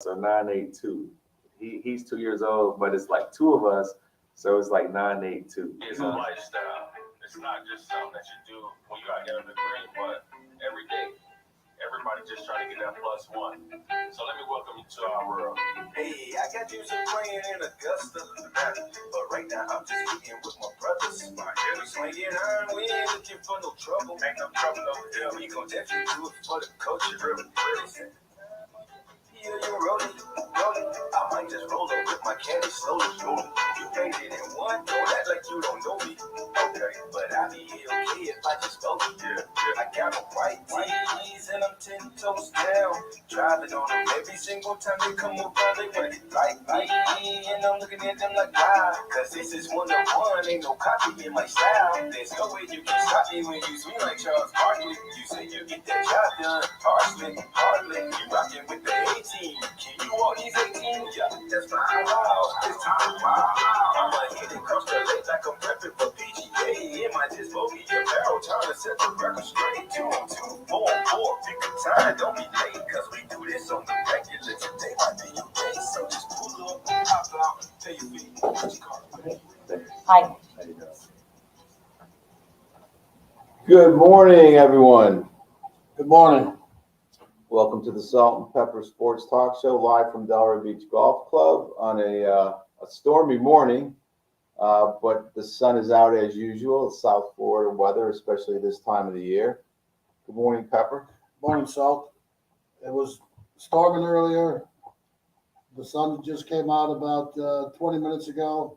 So 982. He's 2 years old, but it's like two of us, so it's like 982. It's a lifestyle. It's not just something that you do when you're out here in the green, but every day. Everybody just trying to get that +1. So let me welcome you to our world. Hey, I got you some playing in Augusta, but right now I'm just eating with my brothers. We swinging iron, we ain't looking for no trouble. Ain't no trouble over here. We gon' definitely do it for the culture. Really. Yeah, you rolling. I might just roll up with my candy slowly. You made it in one, don't act like you don't know me. Okay, but I be okay if I just spoke it. Yeah. I got my white tees and I'm 10 toes down. Driving on them every single time they come around. They wanna get like me, and I'm looking at them like, wow. Cause this is one-on-one, ain't no copy in my style. There's no way you can stop me when you swing like Charles Barkley. You say you get that job done, hardly. You rockin' with the 18. Can you walk these 18? Yeah, that's my house. It's time to wow. I'ma hit it across the lake like I'm prepping for PGA. In my JusBogey apparel, trying to set the record straight. 2 on 2, 4 on 4. Pick a time, don't be late, cause we do this on the regular. Today might be your day, so just pull up, hop out, pay your fee. What you call it? Hi. How you doing? Good morning, everyone. Good morning. Welcome to the Salt and Pepper Sports Talk Show, live from Delray Beach Golf Club on a stormy morning, but the sun is out as usual. It's South Florida weather, especially this time of the year. Good morning, Pepper. Morning, Salt. It was storming earlier. The sun just came out about 20 minutes ago.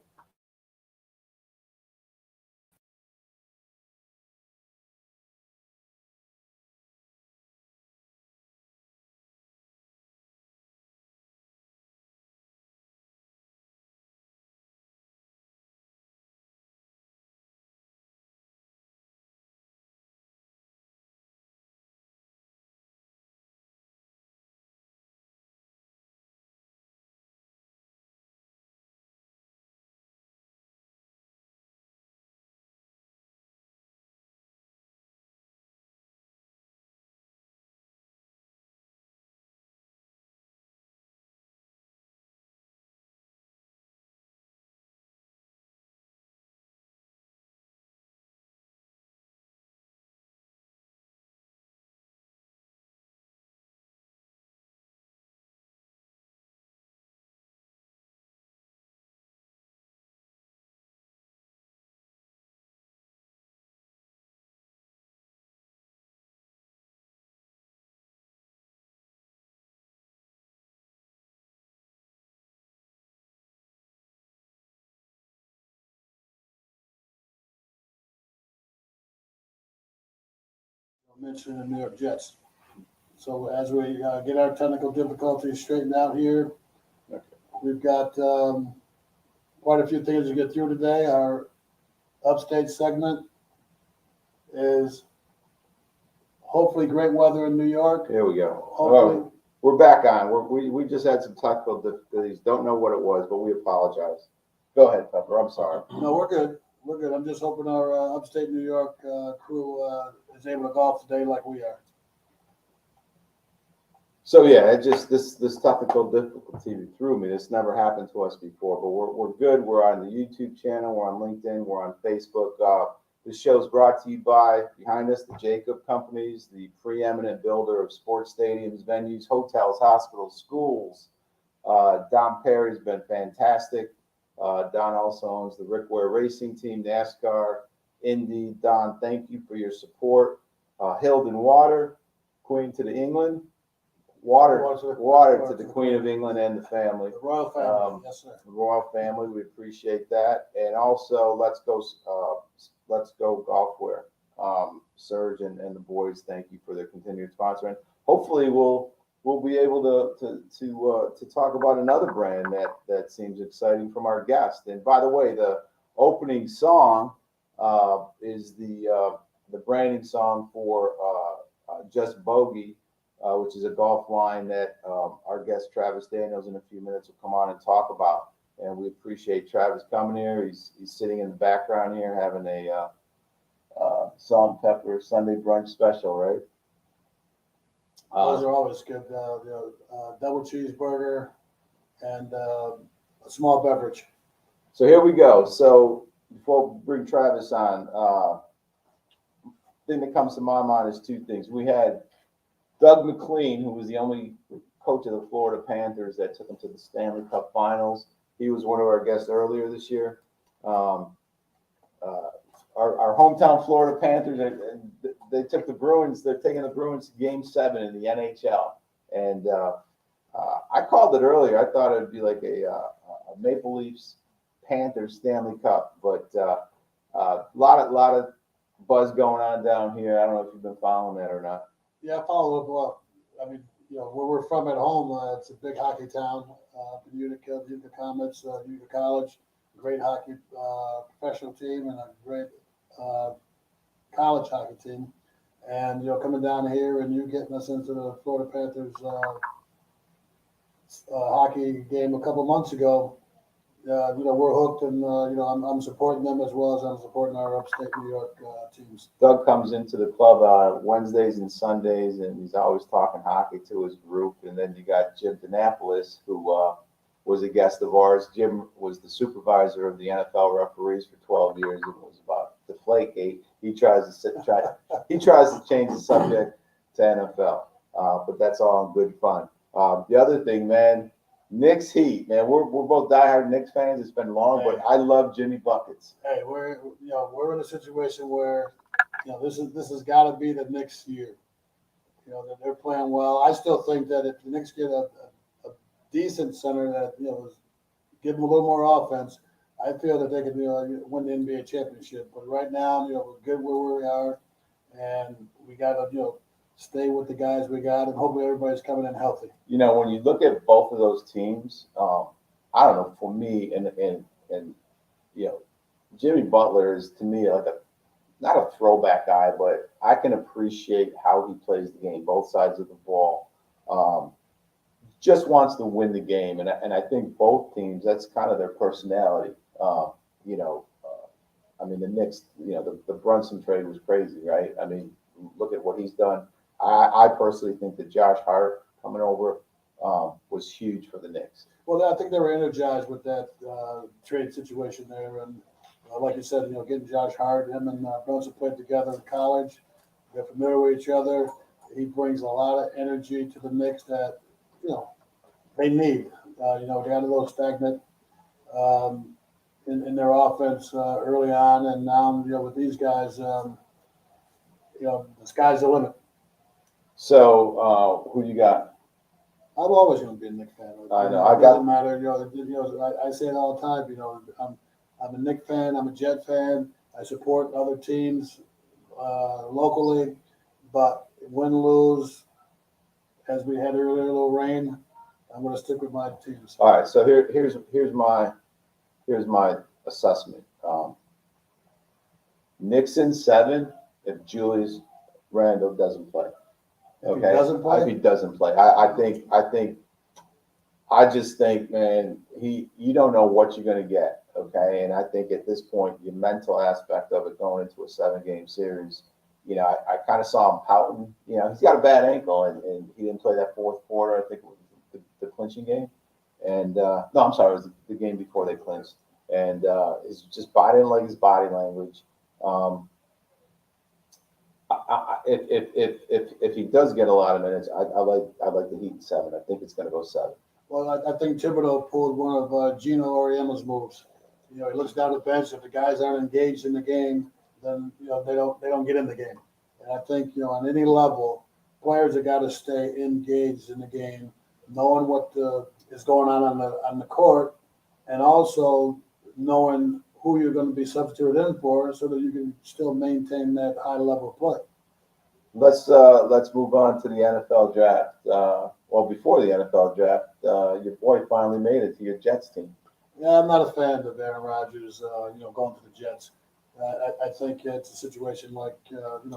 Mentioned the New York Jets. So as we get our technical difficulties straightened out here, we've got quite a few things to get through today. Our upstate segment is hopefully great weather in New York. Here we go. Hopefully, We're back on. We just had some technical difficulties. Don't know what it was, but we apologize. Go ahead, Pepper. I'm sorry. no, we're good. We're good. I'm just hoping our upstate New York crew is able to golf today like we are. So yeah, it just this technical difficulty threw me. This never happened to us before, but we're good. We're on the YouTube channel. We're on LinkedIn. We're on Facebook. This show is brought to you by, behind us, the Jacob Companies, the preeminent builder of sports stadiums, venues, hotels, hospitals, schools. Don Perry's been fantastic. Don also owns the Rick Ware Racing Team, NASCAR, Indy. Don, thank you for your support. Hilden Water, Queen to the England. Water to the Queen of England and the family. The royal family, yes, sir. The royal family, we appreciate that. And also, let's go golfwear. Serge and the boys, thank you for their continued sponsoring. Hopefully, we'll be able to talk about another brand that seems exciting from our guest. And by the way, the opening song is the branding song for JusBogey, which is a golf line that our guest Travis Daniels in a few minutes will come on and talk about. And we appreciate Travis coming here. He's sitting in the background here having a salt and pepper Sunday brunch special, right? Those are always good. Double cheeseburger and a small beverage. So here we go. So before we bring Travis on, thing that comes to my mind is two things. We had Doug McLean, who was the only coach of the Florida Panthers that took them to the Stanley Cup Finals. He was one of our guests earlier this year. Our hometown Florida Panthers, they took the Bruins. They're taking the Bruins to Game 7 in the NHL, and I called it earlier. I thought it would be like a Maple Leafs Panthers Stanley Cup, but a lot of buzz going on down here. I don't know if you've been following that or not. Yeah, I follow up. Well, I mean, where we're from at home, it's a big hockey town. In Utica Comets, Utica College, great hockey professional team, and a great college hockey team. And coming down here and you getting us into the Florida Panthers hockey game a couple months ago, we're hooked, and I'm supporting them as well as I'm supporting our upstate New York teams. Doug comes into the club Wednesdays and Sundays, and he's always talking hockey to his group. And then you got Jim Danapolis, who was a guest of ours. Jim was the supervisor of the NFL referees for 12 years. It was about Deflategate. He tries to change the subject to NFL, but that's all in good fun. The other thing, man. Knicks Heat, man. We're both diehard Knicks fans. It's been long, but I love Jimmy Buckets. Hey, we're in a situation where this has got to be the Knicks year. That they're playing well. I still think that if the Knicks get a decent center that give them a little more offense, I feel that they could win the NBA championship. But right now, we're good where we are, and we got to stay with the guys we got, and hopefully everybody's coming in healthy. When you look at both of those teams, I don't know, for me, and Jimmy Butler is to me like not a throwback guy, but I can appreciate how he plays the game, both sides of the ball. Just wants to win the game, and I think both teams, that's kind of their personality. I mean, the Knicks, the Brunson trade was crazy, right? I mean, look at what he's done. I personally think that Josh Hart coming over was huge for the Knicks. Well, I think they were energized with that trade situation there, and like you said, getting Josh Hart, him and Brunson played together in college. They're familiar with each other. He brings a lot of energy to the Knicks that they need. They got a little stagnant in their offense early on, and now with these guys, the sky's the limit. So, who you got? I'm always going to be a Knicks fan. I know. It doesn't matter. I say it all the time. I'm a Knicks fan. I'm a Jet fan. I support other teams locally, but win lose, as we had earlier, a little rain. I'm going to stick with my teams. All right. So here's my assessment. Knicks in 7 if Julius Randle doesn't play. Okay. If he doesn't play. I just think, man, you don't know what you're going to get. Okay. And I think at this point, the mental aspect of it going into a 7-game series, I kind of saw him pouting. He's got a bad ankle, and he didn't play that fourth quarter. I think it was the clinching game. And no, I'm sorry, it was the game before they clinched. And it's just I didn't like his body language. If he does get a lot of minutes, I like the Heat 7. I think it's going to go 7. Well, I think Thibodeau pulled one of Gino Auriemma's moves. He looks down the bench. If the guys aren't engaged in the game, then they don't get in the game. And I think on any level, players have got to stay engaged in the game, knowing what is going on the court, and also knowing who you're going to be substituted in for, so that you can still maintain that high level of play. Let's move on to the NFL draft. Well, before the NFL draft, your boy finally made it to your Jets team. Yeah, I'm not a fan of Aaron Rodgers, going to the Jets. I think it's a situation like,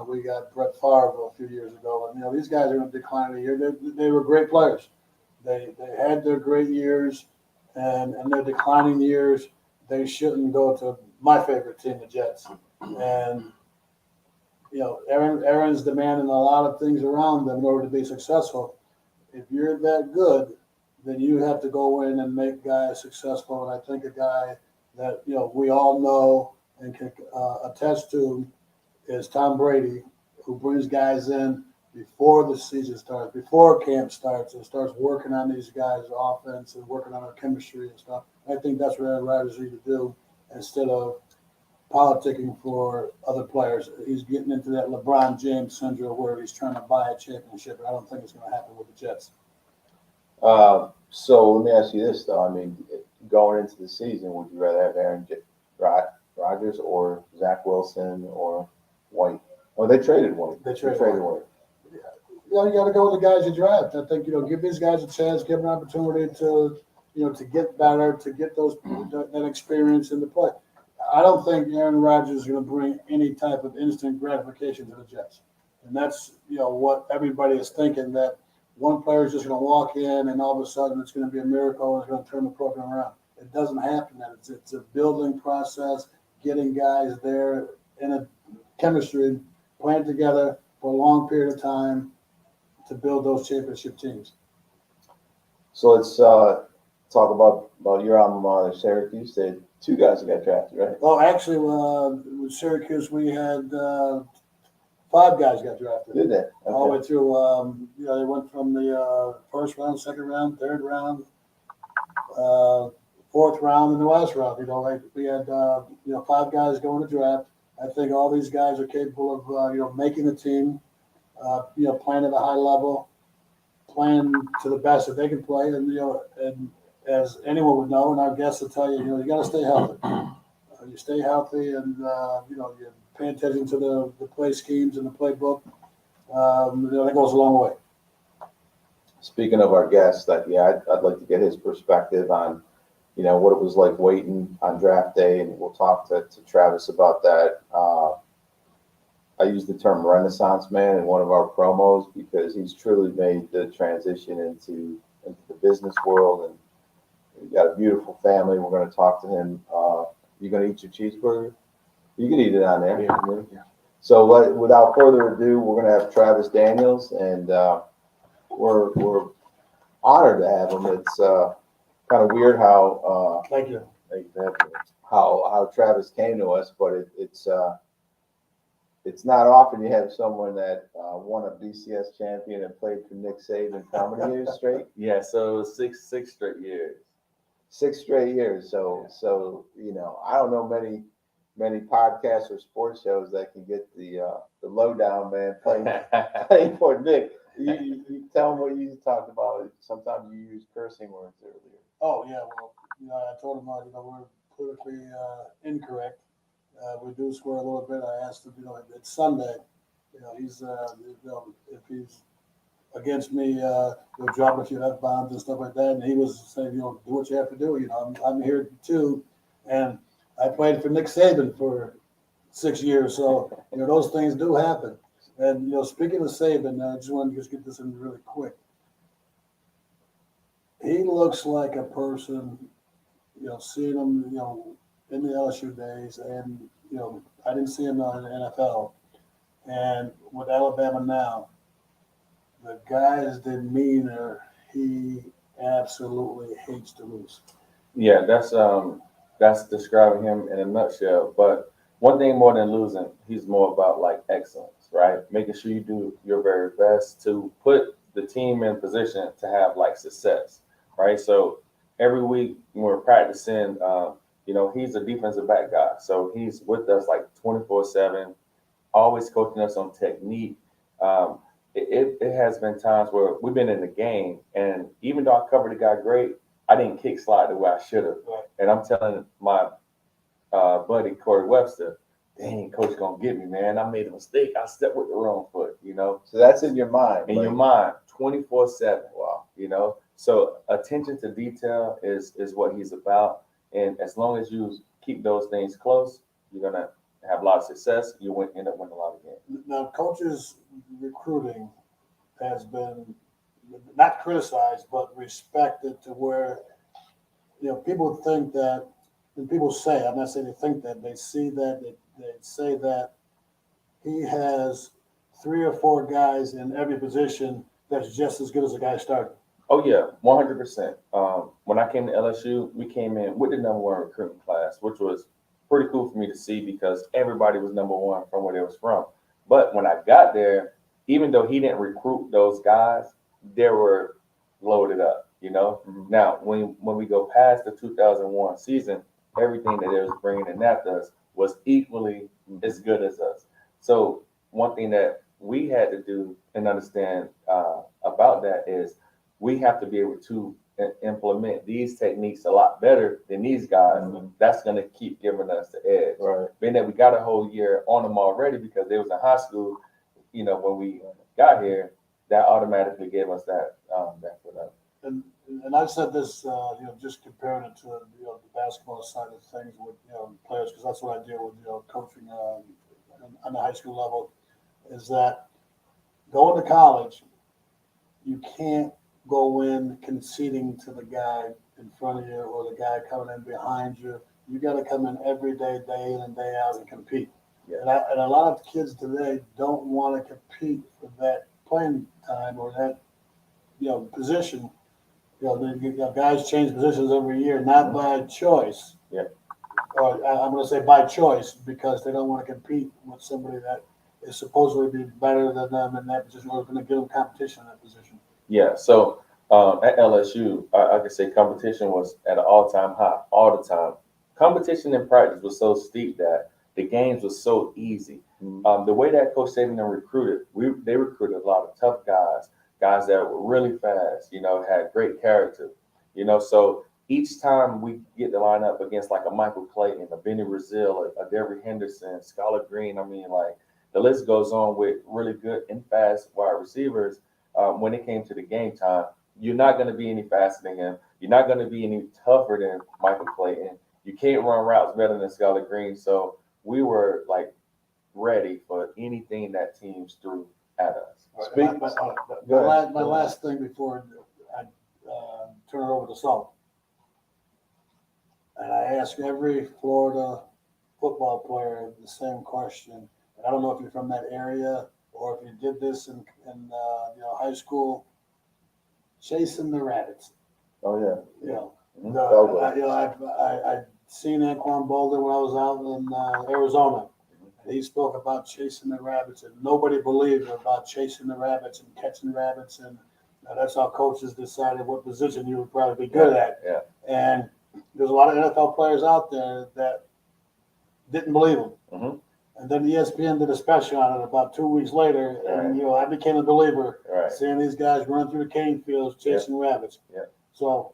we got Brett Favre a few years ago. And, these guys are in decline of the year. They were great players. They had their great years, and in their declining years, they shouldn't go to my favorite team, the Jets. And, Aaron's demanding a lot of things around them in order to be successful. If you're that good, then you have to go in and make guys successful. And I think a guy that, we all know and can attest to is Tom Brady, who brings guys in before the season starts, before camp starts, and starts working on these guys' offense and working on their chemistry and stuff. I think that's what Aaron Rodgers needs to do instead of politicking for other players. He's getting into that LeBron James syndrome where he's trying to buy a championship, and I don't think it's going to happen with the Jets. So let me ask you this, though. I mean, going into the season, would you rather have Aaron Rodgers or Zach Wilson or White? Oh, they traded White. They traded White. You got to go with the guys you draft. I think, give these guys a chance, give them an opportunity to, to get better, to get that experience in the play. I don't think Aaron Rodgers is going to bring any type of instant gratification to the Jets. And that's, what everybody is thinking, that one player is just going to walk in and all of a sudden it's going to be a miracle and it's going to turn the program around. It doesn't happen. It's a building process, getting guys there in a chemistry, playing together for a long period of time to build those championship teams. So let's talk about your alma mater, Syracuse. They had 2 guys that got drafted, right? Well, actually, with Syracuse, we had 5 guys got drafted. Did they? Okay. All the way through, they went from the first round, second round, third round, fourth round, and the last round. We had 5 guys going to draft. I think all these guys are capable of making the team, playing at a high level, playing to the best that they can play, and as anyone would know, and our guests will tell you, you got to stay healthy. You stay healthy, and you pay attention to the play schemes and the playbook. That goes a long way. Speaking of our guest, I'd like to get his perspective on, what it was like waiting on draft day, and we'll talk to Travis about that. I use the term Renaissance man in one of our promos because he's truly made the transition into the business world, and we've got a beautiful family. We're going to talk to him. You going to eat your cheeseburger? You can eat it on there. Yeah. So without further ado, we're going to have Travis Daniels, and we're honored to have him. It's kind of weird how Thank you. How Travis came to us, but it's not often you have someone that won a BCS champion and played for Nick Saban how many years straight? Yeah, so six straight years. 6 straight years. So I don't know many podcasts or sports shows that can get the lowdown, man, playing for Nick. You tell them what you talked about. Sometimes you use cursing words earlier. Oh yeah, well, I told him we're politically incorrect. We do score a little bit. I asked him, it's Sunday. He's if he's against me, he'll drop a few F-bombs and stuff like that. And he was saying, do what you have to do. I'm here too, and I played for Nick Saban for 6 years, so those things do happen. And speaking of Saban, I just want to get this in really quick. He looks like a person, seeing him, in the LSU days, and I didn't see him in the NFL, and with Alabama now, the guy's demeanor, he absolutely hates to lose. Yeah, that's describing him in a nutshell. But one thing more than losing, he's more about like excellence, right? Making sure you do your very best to put the team in position to have like success, right? So every week when we're practicing, he's a defensive back guy. So he's with us like 24/7, always coaching us on technique. It has been times where we've been in the game, and even though I covered the guy great, I didn't kick slide the way I should have. Right. And I'm telling my buddy Corey Webster, dang, coach gonna get me, man. I made a mistake. I stepped with the wrong foot, So that's in your mind. In your mind, 24/7. Wow. So attention to detail is what he's about. And as long as you keep those things close, you're gonna have a lot of success. You will end up winning a lot of games. Now, coaches' recruiting has been not criticized, but respected to where, people think that, and people say, I'm not saying they think that, they see that, they say that he has 3 or 4 guys in every position that's just as good as the guy starting. Oh yeah, 100%. When I came to LSU, we came in with the number one recruiting class, which was pretty cool for me to see because everybody was number one from where they was from. But when I got there, even though he didn't recruit those guys, they were loaded up. Now when we go past the 2001 season, everything that they was bringing in after us was equally as good as us. So one thing that we had to do and understand about that is we have to be able to implement these techniques a lot better than these guys. That's going to keep giving us the edge. Right. Being that we got a whole year on them already because they was in high school, when we got here, that automatically gave us that foot up. And I've said this, just comparing it to the basketball side of things with players, because that's what I deal with, coaching on the high school level, is that going to college, you can't go in conceding to the guy in front of you or the guy coming in behind you. You got to come in every day, day in and day out, and compete. Yeah. And a lot of kids today don't want to compete for that playing time or that position. Guys change positions every year, not by choice. Yeah. Or I'm going to say by choice because they don't want to compete with somebody that is supposedly be better than them in that position or going to give them competition in that position. Yeah. So at LSU, I could say competition was at an all-time high all the time. Competition in practice was so steep that the games were so easy. The way that Coach Saban recruited, they recruited a lot of tough guys that were really fast, had great character, so each time we get to line up against like a Michael Clayton, a Benny Brazil, a Derry Henderson, Skylar Green, like the list goes on with really good and fast wide receivers. When it came to the game time, you're not going to be any faster than him. You're not going to be any tougher than Michael Clayton. You can't run routes better than Skylar Green. So we were like ready for anything that teams threw at us. My last thing before I turn it over to Salt. And I ask every Florida football player the same question. And I don't know if you're from that area or if you did this in high school. Chasing the rabbits. Oh yeah. I'd seen Anquan Bolden when I was out in Arizona. And he spoke about chasing the rabbits, and nobody believed about chasing the rabbits and catching rabbits. And that's how coaches decided what position you would probably be good at. Yeah. And there's a lot of NFL players out there that didn't believe him. Mm-hmm. And then ESPN did a special on it about 2 weeks later, and I became a believer. Right. Seeing these guys run through the cane fields chasing rabbits. Yeah. So,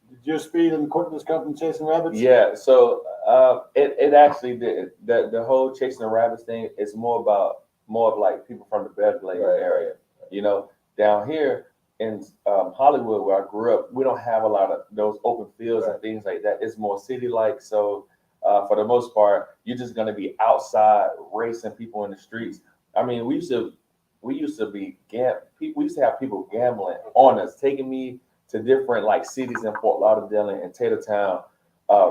did your speed and quickness come from chasing rabbits? Yeah. So it actually did. The whole chasing the rabbits thing is more of like people from the Beverly area. Down here in Hollywood where I grew up, we don't have a lot of those open fields and things like that. It's more city-like. So for the most part, you're just going to be outside racing people in the streets. I mean, we used to we used to have people gambling on us, taking me to different like cities in Fort Lauderdale and Tatertown,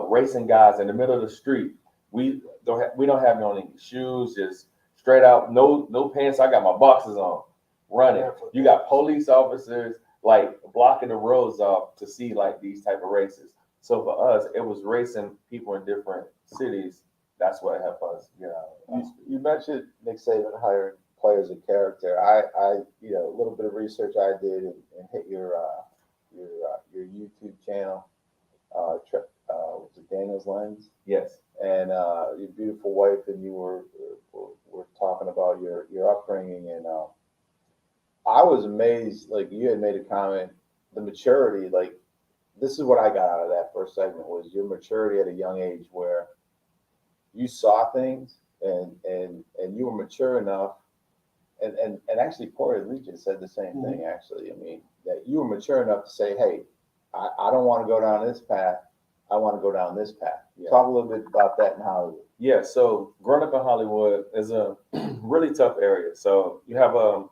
racing guys in the middle of the street. We don't have on any shoes, just straight out, no pants. I got my boxes on, running. You got police officers like blocking the roads off to see like these type of races. So for us, it was racing people in different cities. That's what helped us get out. You mentioned Nick Saban hiring players of character. I a little bit of research I did and hit your YouTube channel. Was it Daniel's Lens? Yes. And your beautiful wife and you were talking about your upbringing, and I was amazed. Like, you had made a comment, the maturity. Like, this is what I got out of that first segment was your maturity at a young age, where you saw things and you were mature enough. And actually, Puerto Rican said the same thing. Actually, I mean, that you were mature enough to say, "Hey, I don't want to go down this path. I want to go down this path." Yeah. Talk a little bit about that in Hollywood. Yeah. So growing up in Hollywood is a really tough area. So you have a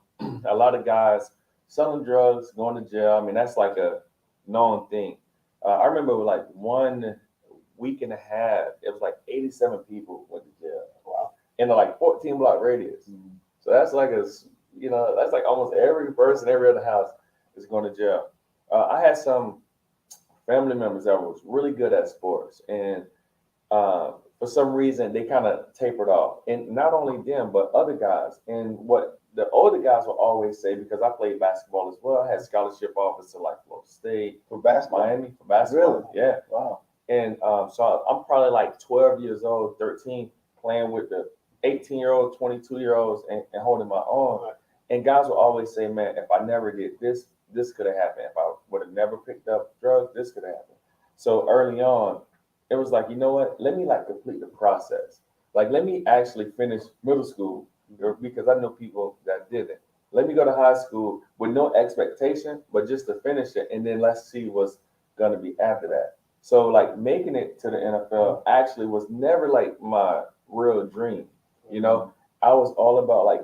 lot of guys selling drugs, going to jail. I mean, that's like a known thing. I remember like 1 week and a half, it was like 87 people went to jail. Wow. in a like 14 block radius. So that's like that's like almost every person, every other house is going to jail. I had some family members that was really good at sports, and for some reason they kind of tapered off. And not only them, but other guys. And what the older guys will always say, because I played basketball as well, I had scholarship offers to like Florida State, For basketball. Miami for basketball. Really? Yeah. Wow. And so I'm probably like 12 years old, 13, playing with the 18-year-old, 22-year-olds and holding my own. Right. And guys will always say, man, if I never did this, this could have happened. If I would have never picked up drugs, this could have happened. So early on, it was like, you know what? Let me like complete the process. Like, let me actually finish middle school, because I know people that didn't. Let me go to high school with no expectation, but just to finish it. And then let's see what's going to be after that. So like making it to the NFL actually was never like my real dream. You know, I was all about like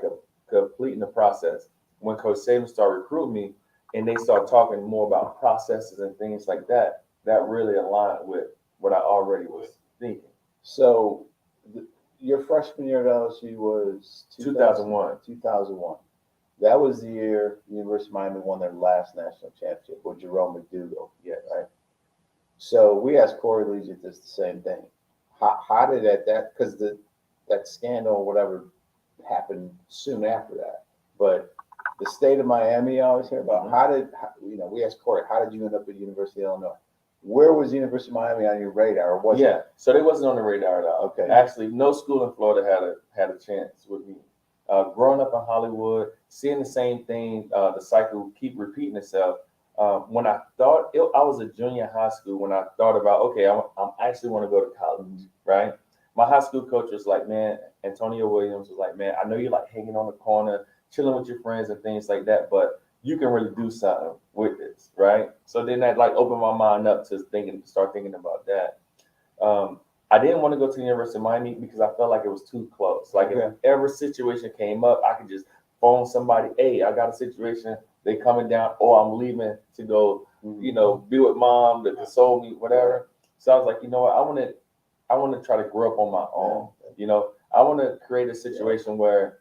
completing the process. When Coach Saban started recruiting me and they started talking more about processes and things like that, that really aligned with what I already was thinking. So your freshman year at LSU was 2001. 2001. That was the year University of Miami won their last national championship with Jerome McDougal. Yes. Right. So we asked Corey Legent this the same thing. How did that because that scandal or whatever happened soon after that. But the state of Miami, I always hear about. We asked Corey, how did you end up at University of Illinois? Where was University of Miami on your radar? Or was it? So they wasn't on the radar at all. Okay. Actually, no school in Florida had a chance with me. Growing up in Hollywood, seeing the same thing, the cycle keep repeating itself. When I thought I was a junior in high school, when I thought about, okay, I'm actually want to go to college, right? My high school coach was like, man, Antonio Williams was like, man, I know you like hanging on the corner, chilling with your friends and things like that, but you can really do something with this, right? So then that like opened my mind up to start thinking about that. I didn't want to go to the University of Miami because I felt like it was too close. Like if ever situation came up, I could just phone somebody, hey, I got a situation, they coming down, or I'm leaving to go, be with mom to console me, whatever. So I was like, you know what, I want to try to grow up on my own. I want to create a situation where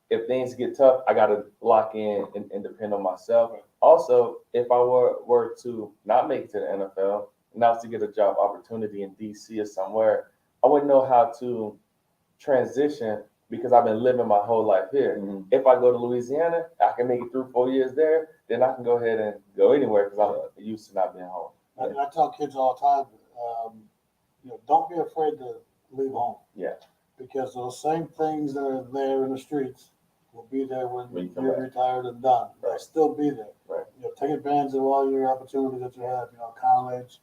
if things get tough, I got to lock in and depend on myself. Also, if I were to not make it to the NFL, and I was to get a job opportunity in DC or somewhere, I wouldn't know how to transition because I've been living my whole life here. Mm-hmm. If I go to Louisiana, I can make it through 4 years there, then I can go ahead and go anywhere because I'm used to not being home. I tell kids all the time, don't be afraid to leave home. Yeah. Because those same things that are there in the streets will be there when you're retired and done. Right. They'll still be there. Right. Take advantage of all your opportunities that you have. College.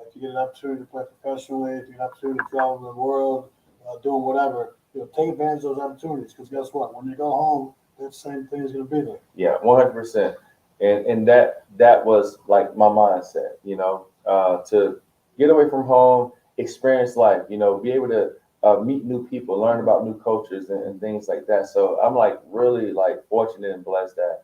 If you get an opportunity to play professionally, if you get an opportunity to travel the world, doing whatever, take advantage of those opportunities. Because guess what? When you go home, that same thing is going to be there. Yeah, 100%. And that was like my mindset. To get away from home, experience life. Be able to meet new people, learn about new cultures and things like that. So I'm like really like fortunate and blessed that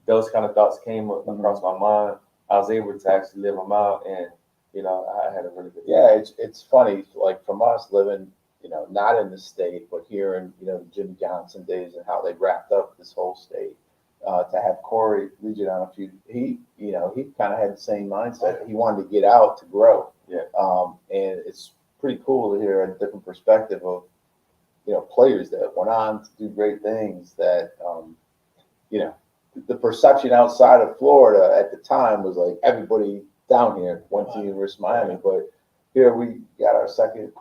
those kind of thoughts came across my mind. I was able to actually live them out, and I had a really good time. Yeah, it's funny, like from us living, not in the state, but here in Jimmy Johnson days and how they wrapped up this whole state. To have Corey Legent on he kind of had the same mindset. He wanted to get out to grow. Yeah. And it's pretty cool to hear a different perspective of, players that went on to do great things that, the perception outside of Florida at the time was like everybody down here went to the University of Miami, but here we got our second,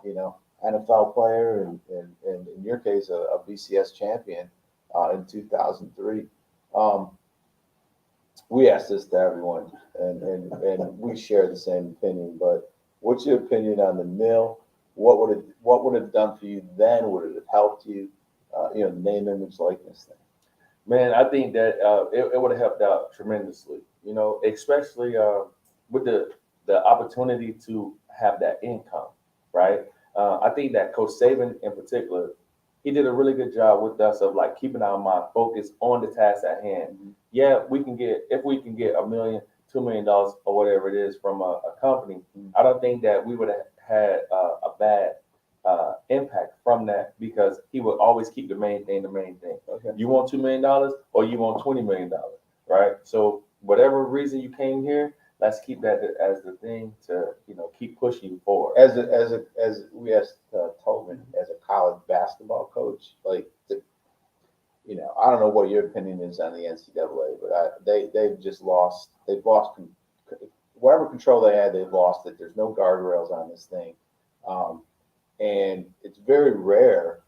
NFL player and in your case, a BCS champion in 2003. We asked this to everyone and we share the same opinion, but what's your opinion on the mill? What would it have done for you then? Would it have helped you? Name, image, likeness thing. Man, I think that it would have helped out tremendously. Especially with the opportunity to have that income, right? I think that Coach Saban in particular, he did a really good job with us of like keeping our mind focused on the task at hand. Mm-hmm. Yeah, if we can get $1 million, $2 million or whatever it is from a company, I don't think that we would have had a bad impact from that because he will always keep the main thing the main thing. Okay. You want $2 million or you want $20 million, right? So whatever reason you came here, let's keep that as the thing to keep pushing you forward. As we asked Tobin, as a college basketball coach, like I don't know what your opinion is on the NCAA, but they've lost whatever control they had. They've lost it. There's no guardrails on this thing, and it's very rare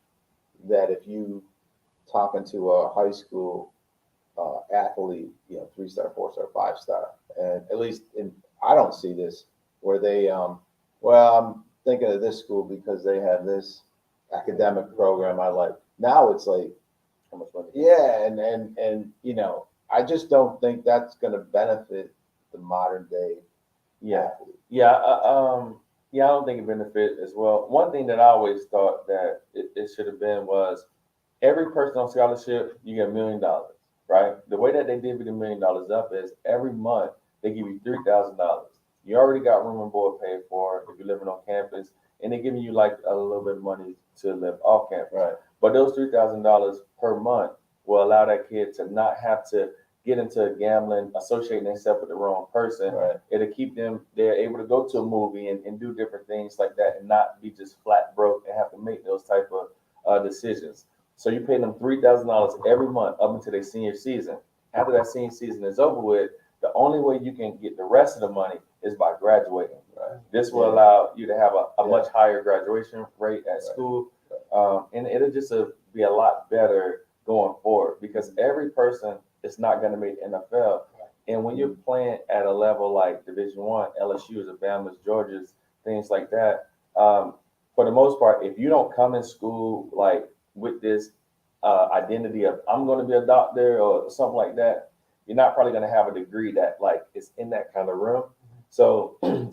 that if you talk into a high school athlete, 3-star, 4-star, 5-star, and at least I don't see this where they well, I'm thinking of this school because they have this academic program I like. Now it's like, How much money? yeah, and I just don't think that's going to benefit the modern day Yeah. athlete. Yeah, I don't think it benefit as well. One thing that I always thought that it should have been was every person on scholarship, you get $1 million, right? The way that they divvy the $1 million up is every month they give you $3,000. You already got room and board paid for if you're living on campus, and they're giving you like a little bit of money to live off campus. Right. But those $3,000 per month will allow that kid to not have to get into gambling, associating themselves with the wrong person. Right. It'll keep them, they're able to go to a movie and do different things like that and not be just flat broke and have to make those type of decisions. So you pay them $3,000 every month up until their senior season. After that senior season is over with, the only way you can get the rest of the money is by graduating. Right. This will Yeah. allow you to have a Yeah. much higher graduation rate at Right. school. And it'll just be a lot better going forward because every person is not going to make the NFL. And when you're playing at a level like Division I, LSU's, Alabama's, Georgia's, things like that, for the most part, if you don't come in school like with this identity of I'm going to be a doctor or something like that, you're not probably going to have a degree that like is in that kind of realm. So to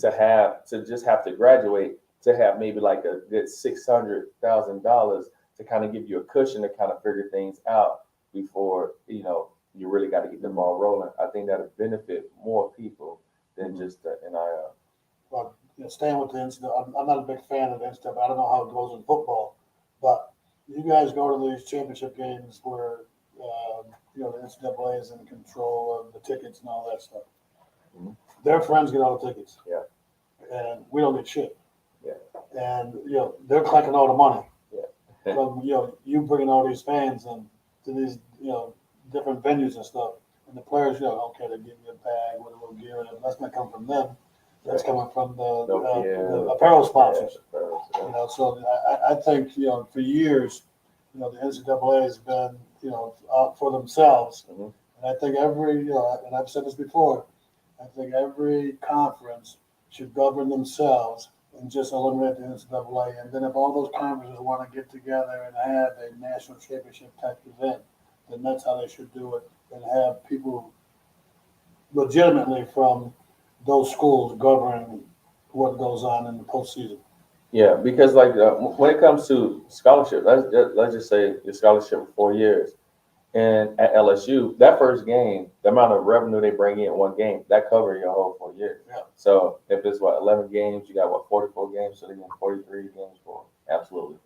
just have to graduate to have maybe like a good $600,000 to kind of give you a cushion to kind of figure things out before you really got to get the ball rolling. I think that'll benefit more people than just the NIL. But staying with the NCAA, I'm not a big fan of the NCAA. I don't know how it goes in football, but you guys go to these championship games where the NCAA is in control of the tickets and all that stuff. Mhm. Their friends get all the tickets. Yeah. And we don't get shit. Yeah. And they're collecting all the money. Yeah. From you bringing all these fans and to these different venues and stuff, and the players okay, they give you a bag with a little gear in it. That's not coming from them. That's coming from the apparel sponsors. Yeah. So I think for years, the NCAA has been out for themselves, Mhm. and I think every and I've said this before, I think every conference should govern themselves and just eliminate the NCAA. And then if all those conferences want to get together and have a national championship type event, then that's how they should do it, and have people legitimately from those schools governing what goes on in the postseason. Yeah, because like when it comes to scholarship, let's just say your scholarship for 4 years, and at LSU, that first game, the amount of revenue they bring in one game, that covers your whole 4 years. Yeah. So if it's 11 games, you got 44 games, so they get 43 games for absolutely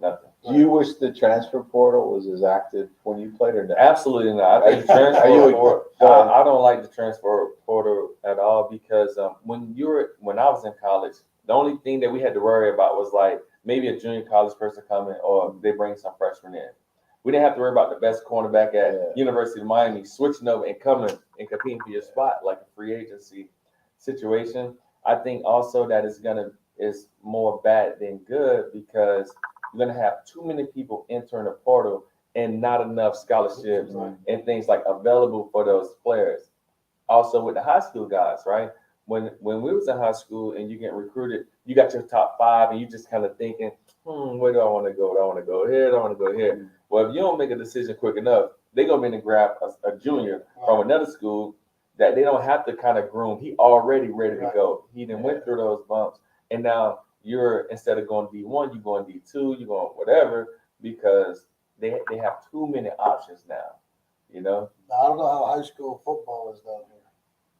nothing. Do you wish the transfer portal was as active when you played or not? Absolutely not. I think the Are transfer you- portal. I don't like the transfer portal at all because when I was in college, the only thing that we had to worry about was like maybe a junior college person coming or they bring some freshmen in. We didn't have to worry about the best cornerback at Yeah. University of Miami switching over and coming and competing for your spot like a free agency situation. I think also that is more bad than good because you're gonna have too many people entering the portal and not enough scholarships Right. and things like available for those players. Also with the high school guys, right? When we was in high school and you get recruited, you got your top 5 and you just kind of thinking, where do I want to go? Do I want to go here? Do I want to go here? Well, if you don't make a decision quick enough, they're gonna be in and grab a junior from another school that they don't have to kind of groom. He already ready to go. He done went through those bumps, and now you're instead of going D1, you're going D2, you're going whatever because they have too many options now. Now, I don't know how high school football is down here,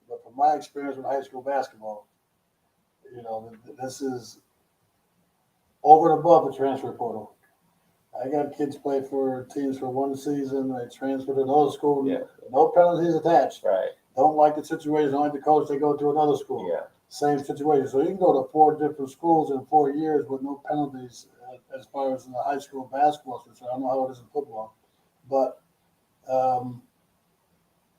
but from my experience with high school basketball, this is over and above the transfer portal. I got kids play for teams for one season. They transfer to another school. Yeah. No penalties attached. Right. Don't like the situation. Don't like the coach. They go to another school. Yeah. Same situation. So you can go to 4 different schools in 4 years with no penalties as far as in the high school basketball is concerned. I don't know how it is in football. But,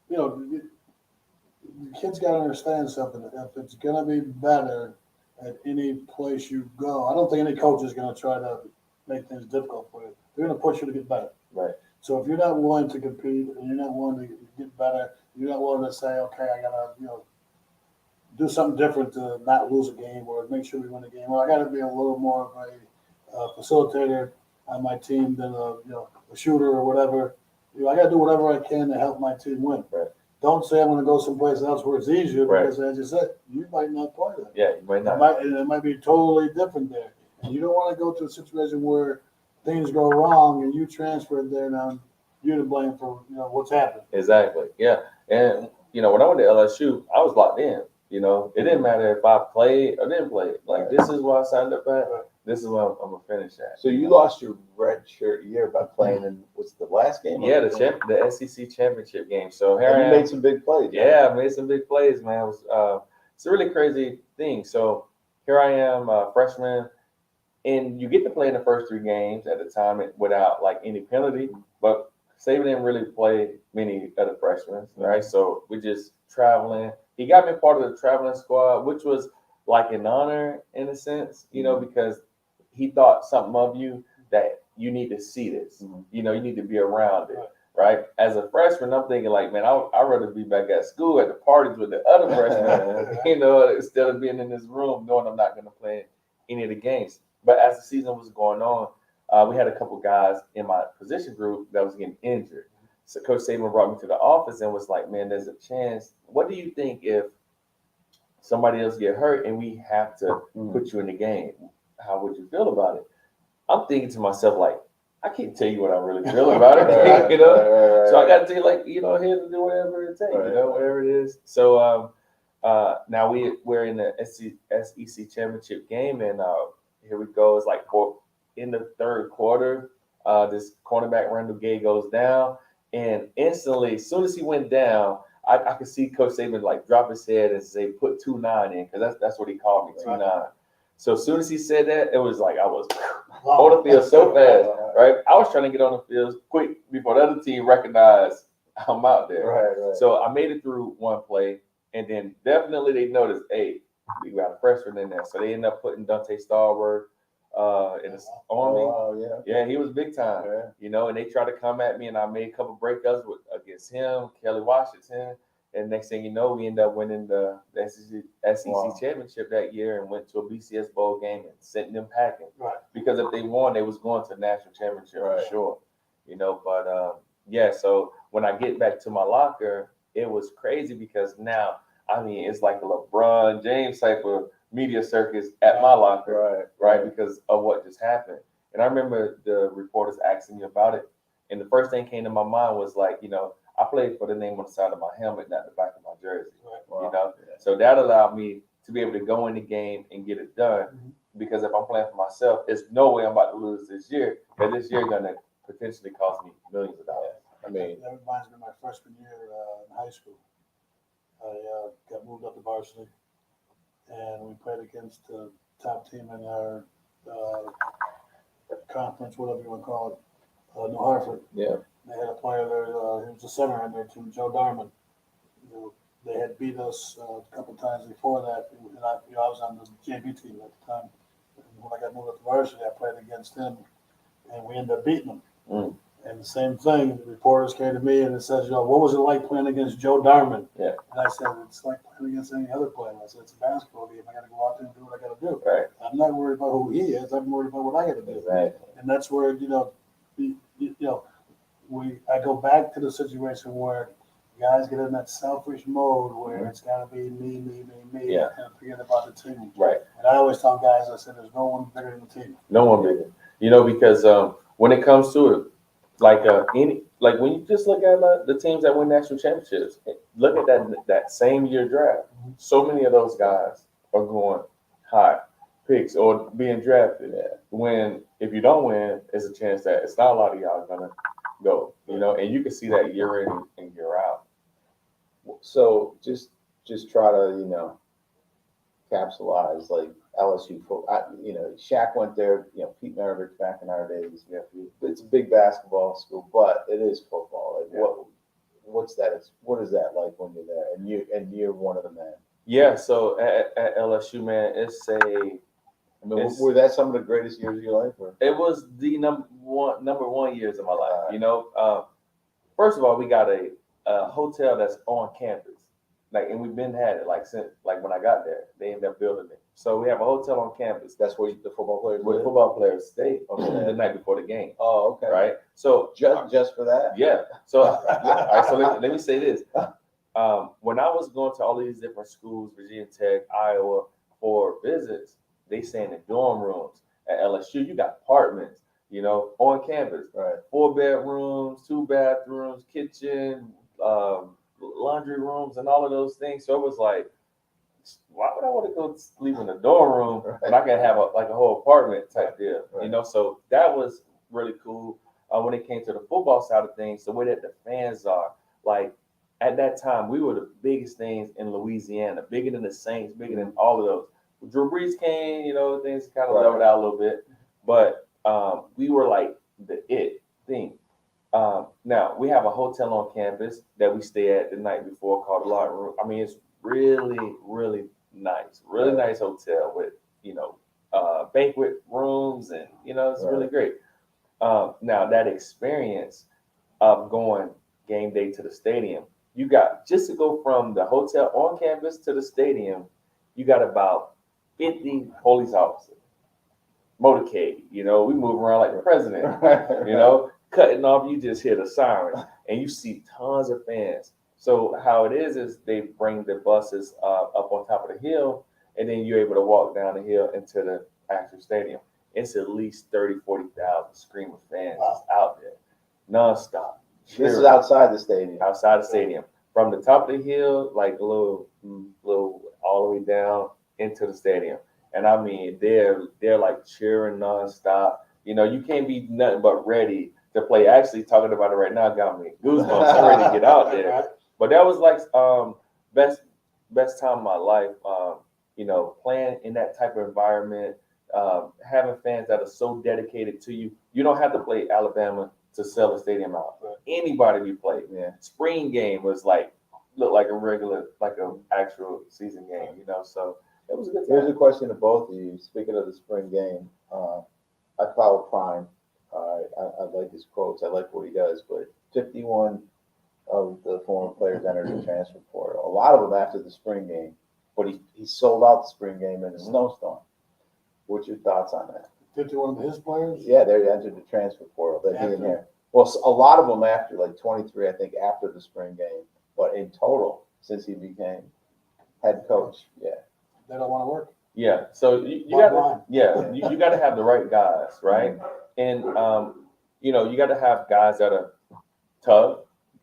you know, the kids got to understand something. If it's going to be better at any place you go, I don't think any coach is going to try to make things difficult for you. They're going to push you to get better. Right. So if you're not willing to compete and you're not willing to get better, you're not willing to say, okay, I got to, do something different to not lose a game or make sure we win a game. Or I got to be a little more of a facilitator on my team than a shooter or whatever. I got to do whatever I can to help my team win. Right. Don't say I'm going to go someplace else where it's easier Right. because, as you said, you might not play that. Yeah, you might not. It might be totally different there. And you don't want to go to a situation where things go wrong and you transfer there now. You're to blame for what's happened. Exactly. Yeah. And when I went to LSU, I was locked in. It didn't matter if I played or didn't play. Like, this is where I signed up at. Right. This is where I'm gonna finish at. So you lost your red shirt year by playing in what's the last game? Yeah, the SEC Championship game. So here And I you am. made some big plays. Yeah, I made some big plays, man. It was it's a really crazy thing. So here I am, freshman, and you get to play in the first 3 games at the time without like any penalty. But Saban didn't really play many other freshmen, right? So we just traveling. He got me part of the traveling squad, which was like an honor in a sense, because he thought something of you that you need to see this. Mhm. You need to be around it. Right. As a freshman, I'm thinking like, man, I'd rather be back at school at the parties with the other freshmen, instead of being in this room knowing I'm not going to play any of the games. But as the season was going on, we had a couple guys in my position group that was getting injured. So Coach Saban brought me to the office and was like, man, there's a chance. What do you think if somebody else get hurt and we have to put you in the game? How would you feel about it? I'm thinking to myself, like, I can't tell you what I really feel about it, Right. So I got to tell you, like, here to do whatever it takes, whatever it is. So now we're in the SEC Championship game, and here we go. It's like in the third quarter, this cornerback Randall Gay goes down, and instantly, as soon as he went down, I could see Coach Saban like drop his head and say, "Put 2-9 in," because that's what he called me, 2-9. So as soon as he said that, it was like I was on the field so fast, right? I was trying to get on the field quick before the other team recognized I'm out there. Right. So I made it through one play, and then definitely they noticed, hey, we got a freshman in there. So they ended up putting Dante Stallworth on me. Oh, Yeah, he was big time. And they tried to come at me, and I made a couple breakups against him, Kelly Washington. And next thing you know, we ended up winning the SEC Championship that year and went to a BCS bowl game and sent them packing. Right. Because if they won, they was going to the national championship for sure. But so when I get back to my locker, it was crazy because now, it's like a LeBron James type of media circus at my locker, right? Because of what just happened. And I remember the reporters asking me about it. And the first thing came to my mind was like, I played for the name on the side of my helmet, not the back of my jersey. So that allowed me to be able to go in the game and get it done. Mm-hmm. Because if I'm playing for myself, there's no way I'm about to lose this year. Because this year is going to potentially cost me millions of dollars. That reminds me of my freshman year in high school. I got moved up to varsity, and we played against the top team in our conference, whatever you want to call it, New Hartford. Yeah. They had a player there, he was a center on their team, Joe Darman. They had beat us a couple times before that, and I was on the JV team at the time. And when I got moved up to varsity, I played against him, and we ended up beating him. Mm. And the same thing, the reporters came to me and it says, what was it like playing against Joe Darman? Yeah. And I said, it's like playing against any other player. I said, it's a basketball game. I got to go out there and do what I got to do. Right. I'm not worried about who he is. I'm worried about what I got to do. Exactly. And that's where, I go back to the situation where guys get in that selfish mode where it's got to be me, Yeah. and forget about the team. Right. And I always tell guys, I said, there's no one bigger than the team. No one bigger. Because when it comes to it, when you just look at the teams that win national championships, look at that same year draft. So many of those guys are going high, picks or being drafted. When if you don't win, it's a chance that it's not a lot of y'all gonna go. And you can see that year in and year out. So just try to, capsulize like LSU football. Shaq went there, Pete Maravich back in our days. It's a big basketball school, but it is football. Like what's that? What is that like when you're there and you're one of the men? Yeah, so at LSU, man, Were that some of the greatest years of your life? Or? it was the number one years of my life. First of all, we got a hotel that's on campus, and we've been had it since when I got there. They ended up building it, so we have a hotel on campus. That's where the football players where live? football players stay the night before the game. Oh, okay. Right. So just for that? Yeah. So all right. So let me say this. When I was going to all these different schools, Virginia Tech, Iowa, for visits, they stay in the dorm rooms. At LSU, you got apartments, on campus. Right. 4 bedrooms, 2 bathrooms, kitchen, laundry rooms, and all of those things. So it was like, why would I want to go sleep in a dorm room when I can have a whole apartment type deal? Right. So that was really cool. When it came to the football side of things, the way that the fans are, at that time, we were the biggest things in Louisiana, bigger than the Saints, bigger than all of those. Drew Brees came, things kind of leveled out a little bit, but we were like the it thing. Now, we have a hotel on campus that we stay at the night before called the Locker Room. I mean, it's really, really nice, nice hotel with, banquet rooms and, it's really great. Now, that experience of going game day to the stadium, you got just to go from the hotel on campus to the stadium, you got about 50 police officers, motorcade. We move around like the president, cutting off. You just hear the siren, and you see tons of fans. So how it is they bring the buses up on top of the hill, and then you're able to walk down the hill into the actual stadium. It's at least 30,000, 40,000 screaming fans out there, nonstop. This is outside the stadium. Outside the stadium, from the top of the hill, like a little all the way down into the stadium. And I mean, they're like cheering nonstop. You can't be nothing but ready to play. Actually, talking about it right now got me goosebumps. I'm ready to get out there. But that was best time of my life. Playing in that type of environment, having fans that are so dedicated to you. You don't have to play Alabama to sell the stadium out. Anybody we played. Yeah. Spring game was looked like a regular, an actual season game. So it was a good time. Here's a question to both of you. Speaking of the spring game, I follow Prime. I like his quotes. I like what he does. But 51 of the former players entered the transfer portal. A lot of them after the spring game. But he sold out the spring game in a snowstorm. What's your thoughts on that? 51 of his players? Yeah, they entered the transfer portal. That he in there. Well, a lot of them after, 23, I think, after the spring game. But in total, since he became head coach, yeah. They don't want to work. Yeah, so you got you got to have the right guys, right? And you got to have guys that are tough,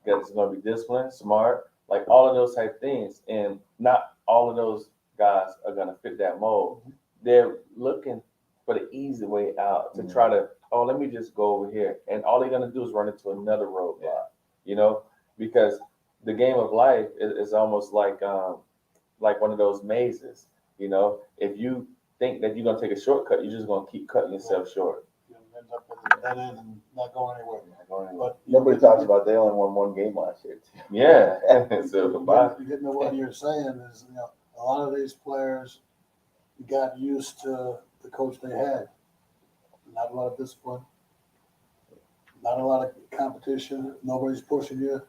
that's going to be disciplined, smart, all of those type things. And not all of those guys are going to fit that mold. They're looking for the easy way out to try to, let me just go over here, and all they're going to do is run into another roadblock, because the game of life is almost like one of those mazes. If you think that you're going to take a shortcut, you're just going to keep cutting yourself short. You end up with that end and not going anywhere. But nobody talks about they only won one game last year. Too. Yeah. So you get into what you're saying is, a lot of these players got used to the coach they had. Not a lot of discipline. Not a lot of competition. Nobody's pushing you.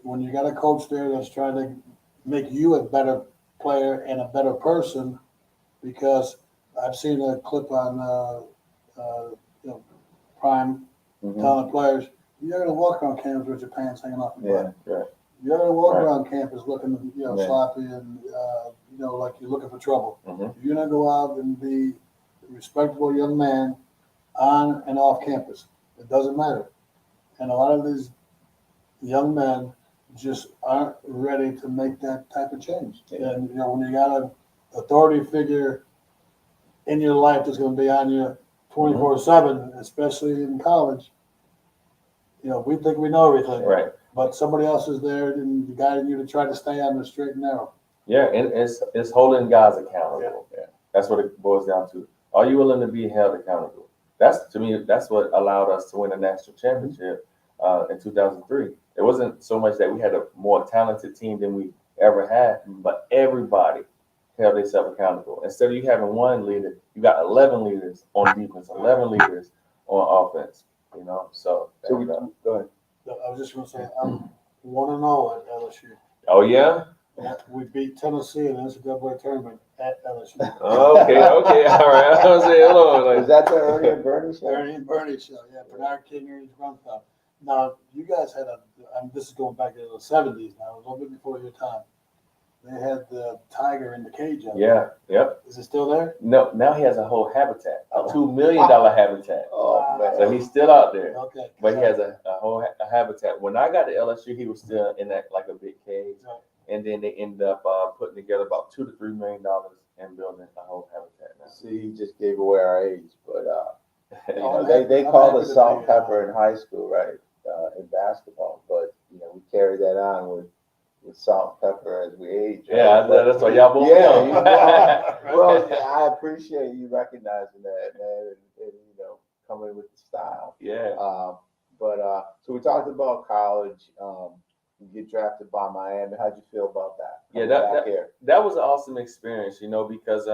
When you got a coach there that's trying to make you a better player and a better person, because I've seen a clip on Prime telling the players, you're going to walk around campus with your pants hanging off your butt. Yeah, right. You're going to walk around campus looking sloppy and like you're looking for trouble. You're going to go out and be a respectable young man on and off campus. It doesn't matter. And a lot of these young men just aren't ready to make that type of change. And when you got an authority figure in your life that's going to be on you 24/7, especially in college. You know, we think we know everything, Right. but somebody else is there and guiding you to try to stay on the straight and narrow. Yeah, and it's holding guys accountable. Yeah. That's what it boils down to. Are you willing to be held accountable? That's, to me, that's what allowed us to win a national championship in 2003. It wasn't so much that we had a more talented team than we ever had, but everybody held themselves accountable. Instead of you having one leader, you got 11 leaders on defense, 11 leaders on offense. You know, so So go ahead. I was just going to say, I'm 1-0 at LSU. Oh yeah. Yeah, we beat Tennessee in the NCAA tournament at LSU. Okay, all right. I was saying, hold on. Is that the Ernie and Bernie show? Ernie and Bernie show, yeah. Bernard King, Ernie's Grunthal. Now, you guys had this is going back into the 70s now, a little bit before your time. They had the tiger in the cage out there. Yeah, yep. Is it still there? No, now he has a whole habitat, a $2 million habitat. Oh, man. So he's still out there, Okay. but he has a whole habitat. When I got to LSU, he was still in that like a big cage, Right. and then they ended up putting together about $2 to $3 million and building a whole habitat now. See, he just gave away our age, but you Oh, know, they I'm called happy us to salt be, and pepper in high school, right? In basketball, but you know, we carried that on with salt and pepper as we age. Right? Yeah, that's why y'all both Yeah, young. well, yeah, I appreciate you recognizing that, man, and you know, coming with the style. Yeah. So we talked about college. You get drafted by Miami. How'd you feel about that? Yeah, Coming back here. that was an awesome experience, you know, because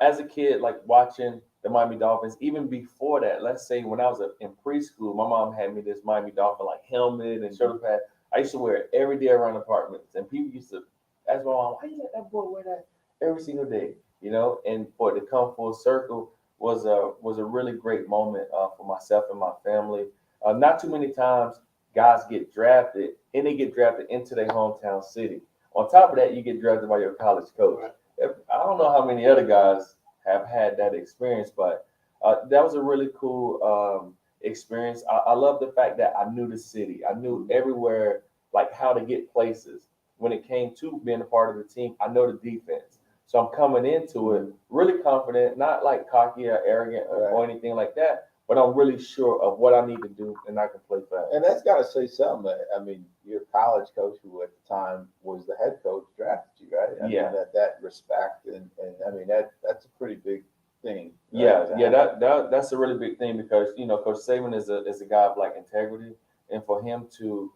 as a kid, like watching the Miami Dolphins, even before that, let's say when I was in preschool, my mom had me this Miami Dolphin like helmet and shoulder pad. I used to wear it every day around apartments, and people used to ask my mom, "Why you let that boy wear that every single day?" You know, and for it to come full circle was a really great moment for myself and my family. Not too many times guys get drafted, and they get drafted into their hometown city. On top of that, you get drafted by your college coach. Right. I don't know how many other guys have had that experience, but that was a really cool experience. I love the fact that I knew the city. I knew everywhere, like how to get places. When it came to being a part of the team, I know the defense. So I'm coming into it really confident, not like cocky or arrogant or anything like that, but I'm really sure of what I need to do and I can play fast. And that's got to say something. I mean, your college coach, who at the time was the head coach, drafted you, right? I Yeah. mean, that respect and I mean that's a pretty big thing. Yeah, right? yeah, that's a really big thing because you know Coach Saban is a guy of like integrity, and for him to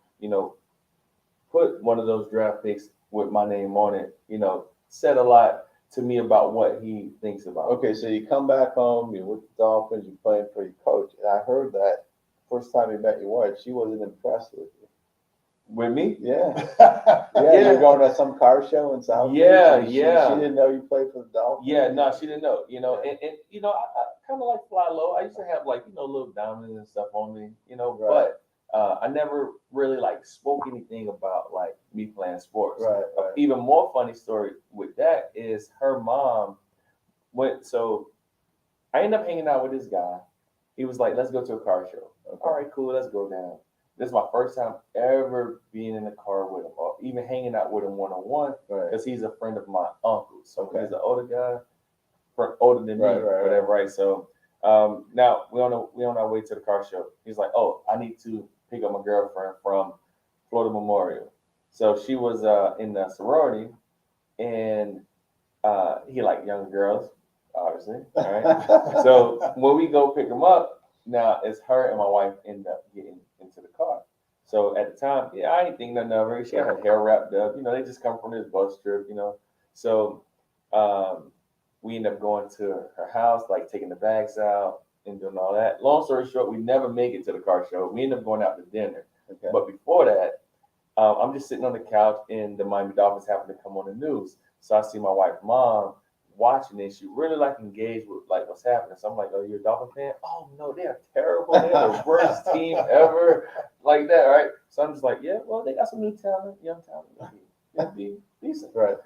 put one of those draft picks with my name on it, said a lot to me about what he thinks about. Okay, so you come back home, you're with the Dolphins, you're playing for your coach, and I heard that first time you met your wife, she wasn't impressed with you. With me? Yeah. Yeah. You're going to some car show in South Yeah, Beach, and yeah. She didn't know you played for the Dolphins. Yeah, no, she didn't know. And I kind of like fly low. I used to have like little diamonds and stuff on me, Right. but I never really like spoke anything about like me playing sports. Right. Even more funny story with that is her mom went. So I ended up hanging out with this guy. He was like, "Let's go to a car show." Okay. All right, cool. Let's go down. This is my first time ever being in the car with him, or even hanging out with him one-on-one, Right. because he's a friend of my uncle. So Okay. he's an older guy, older than me, Right. whatever, right? So now we on our way to the car show. He's like, "Oh, I need to pick up my girlfriend from Florida Memorial." So she was in the sorority, and he liked young girls, obviously. All right. So when we go pick him up, now it's her and my wife end up getting into the car. So at the time, I ain't think nothing of her. She had her hair wrapped up. They just come from this bus trip, So we end up going to her house, like taking the bags out and doing all that. Long story short, we never make it to the car show. We end up going out to dinner. Okay. But before that, I'm just sitting on the couch and the Miami Dolphins happen to come on the news. So I see my wife's mom watching it. She really like engaged with like what's happening. So I'm like, "Oh, you're a Dolphin fan?" "Oh no, they're terrible. They're the worst team ever." Like that, right? So I'm just like, "Yeah, well, they got some new talent, young talent. They'll be decent." Right.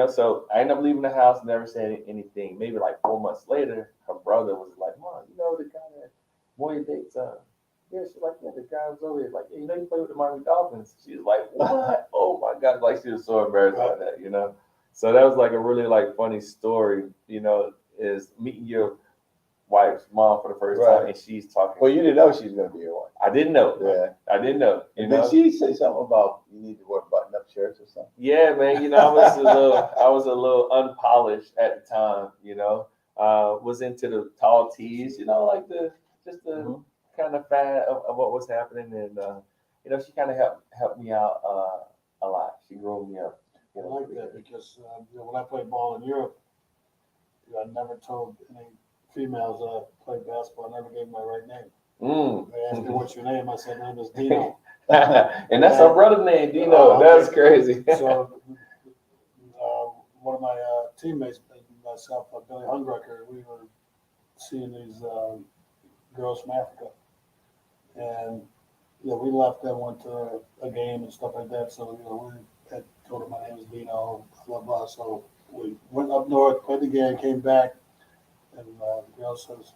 So I ended up leaving the house, never said anything. Maybe like 4 months later, her brother was like, "Mom, the guy that Moya dates, yeah," she's like, "Yeah, the guy was over here. Like, yeah, you play with the Miami Dolphins." She's like, "What?" Oh my God. Like she was so embarrassed by that, So that was like a really like funny story, is meeting your wife's mom for the first Right. time, and she's talking. Well, you didn't know she was going to be your wife. I didn't know. Yeah. I didn't know. You And know. did she say something about you need to wear button-up shirts or something? Yeah, man. You know, I was a little unpolished at the time. You know, was into the tall tees. You know, like the kind of fad of what was happening, and you know, she kind of helped me out a lot. She grew me up. I like that because when I played ball in Europe, I never told any females that I played basketball. I never gave them my right name. They asked me, "What's your name?" I said, "My name is Dino." And that's her brother's name, Dino. Okay. That's crazy. So one of my teammates, myself, Billy Hungrucker, we were seeing these girls from Africa, and we left and went to a game and stuff like that. So we had told them my name is Dino, blah blah. So we went up north, played the game, came back, and the girl says,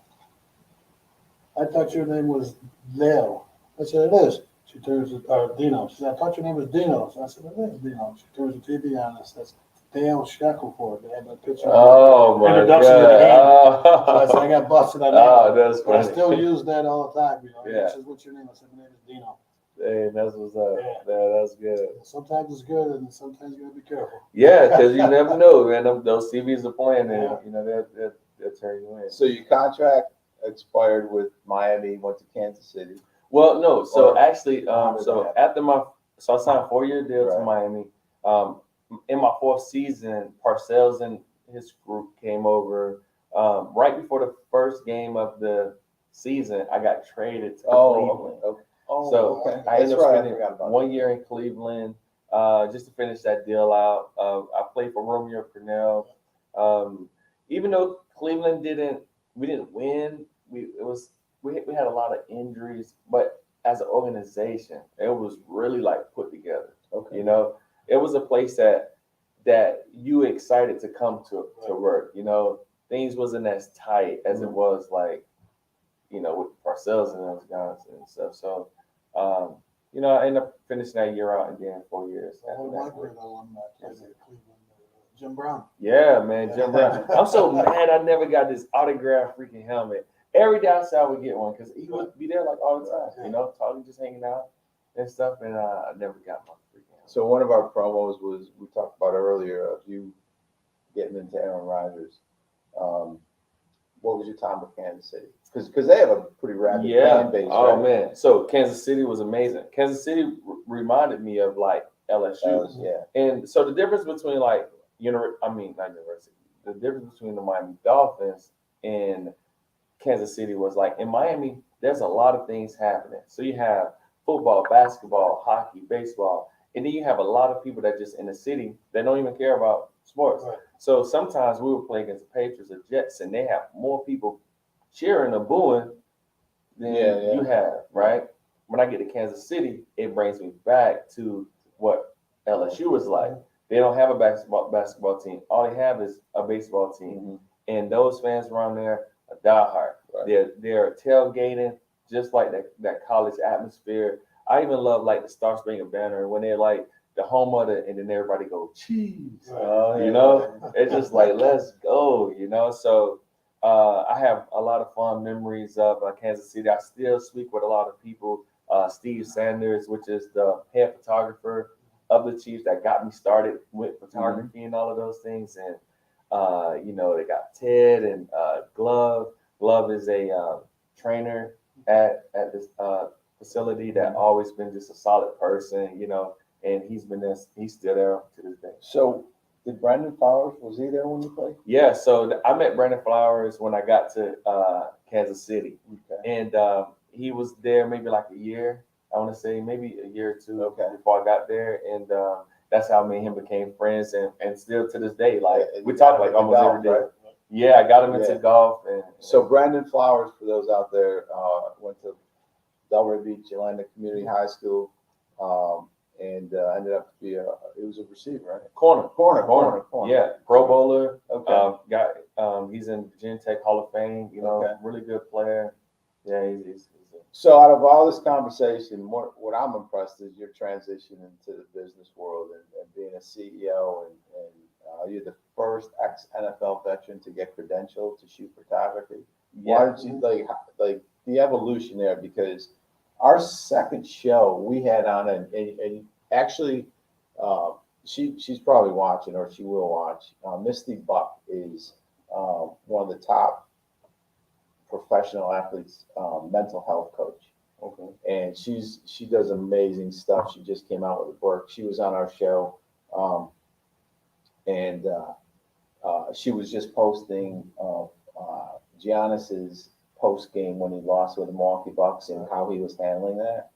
"I thought your name was Leo." I said, "It is." She turns to Dino. She said, "I thought your name was Dino." So I said, "It is Dino." She turns the TV on and says, "Dale Shackleford." They had my picture. Oh my Introduction to the God. game. Oh. So I said, I got busted on that. Oh, that's But I funny. still use that all the time. Yeah. She says, "What's your name?" I said, "My name is Dino." Hey, that's what's up. Yeah. Yeah, that's good. Sometimes it's good, and sometimes you gotta be careful. Yeah, because you never know, man. Those CVs are playing, and Yeah. you know they'll turn you in. So your contract expired with Miami, went to Kansas City. Well, no. So Or- actually, how did so that after I signed a 4-year deal to Right. Miami. In my 4th season, Parcells and his group came over. Right before the first game of the season, I got traded to Cleveland. Okay. Oh, So okay. I ended That's up right. I spending forgot about 1 year in Cleveland just to finish that deal out. I played for Romeo Cornell. Even though Cleveland we didn't win. We had a lot of injuries, but as an organization, it was really like put together. Okay. You know, it was a place that you excited to come to work. You know, things wasn't as tight as it was like, you know, with Parcells and those guys and stuff. So, you know, I ended up finishing that year out and then 4 years. One of my great alumni played at Cleveland, Jim Brown. Yeah, man, Jim Brown. I'm so mad I never got this autographed freaking helmet. Every day outside I would get one because he would be there like all the time, you know, talking, just hanging out and stuff. And I never got my freaking helmet. So one of our promos was we talked about earlier of you getting into Aaron Rodgers. What was your time with Kansas City? Because they have a pretty rabid fan base. Oh right? man, so Kansas City was amazing. Kansas City reminded me of like LSU. Yeah. And so the difference between like not university, the difference between the Miami Dolphins and Kansas City was like in Miami, there's a lot of things happening. So you have football, basketball, hockey, baseball, and then you have a lot of people that just in the city that don't even care about sports. Right. So sometimes we would play against the Patriots or Jets, and they have more people cheering or booing than you have, right? When I get to Kansas City, it brings me back to what LSU was like. They don't have a basketball team. All they have is a baseball team. And those fans around there are diehard. Right. They're tailgating just like that college atmosphere. I even love like the Star Spangled Banner when they're like the home of it, and then everybody go cheese. You know, it's just like let's go. You know, so I have a lot of fond memories of Kansas City. I still speak with a lot of people. Steve Sanders, which is the head photographer of the Chiefs that got me started with photography and all of those things. And you know, they got Ted and Glove. Glove is a trainer at this facility that always been just a solid person, you know, and he's still there to this day. So did Brandon Flowers, was he there when you played? Yeah, so I met Brandon Flowers when I got to Kansas City. And he was there maybe like a year, I want to say maybe a year or two before I got there. And that's how me and him became friends, and still to this day, like we talk like almost every day. Right? Yeah, I got him into golf. And so Brandon Flowers, for those out there, went to Delray Beach, Atlanta Community High School, and ended up to be he was a receiver, right? Corner. Yeah, Pro Bowler. He's in Virginia Tech Hall of Fame. You know, really good player. Yeah, he's So out of all this conversation, what I'm impressed is your transition into the business world and being a CEO and You're the first ex-NFL veteran to get credentialed to shoot photography. Yeah. Why don't you like the evolution there? Because our second show we had on, and actually, she's probably watching, or she will watch. Misty Buck is one of the top professional athletes, mental health coach. Okay. And she does amazing stuff. She just came out with a book. She was on our show, and she was just posting Giannis's post game when he lost with the Milwaukee Bucks and how he was handling that.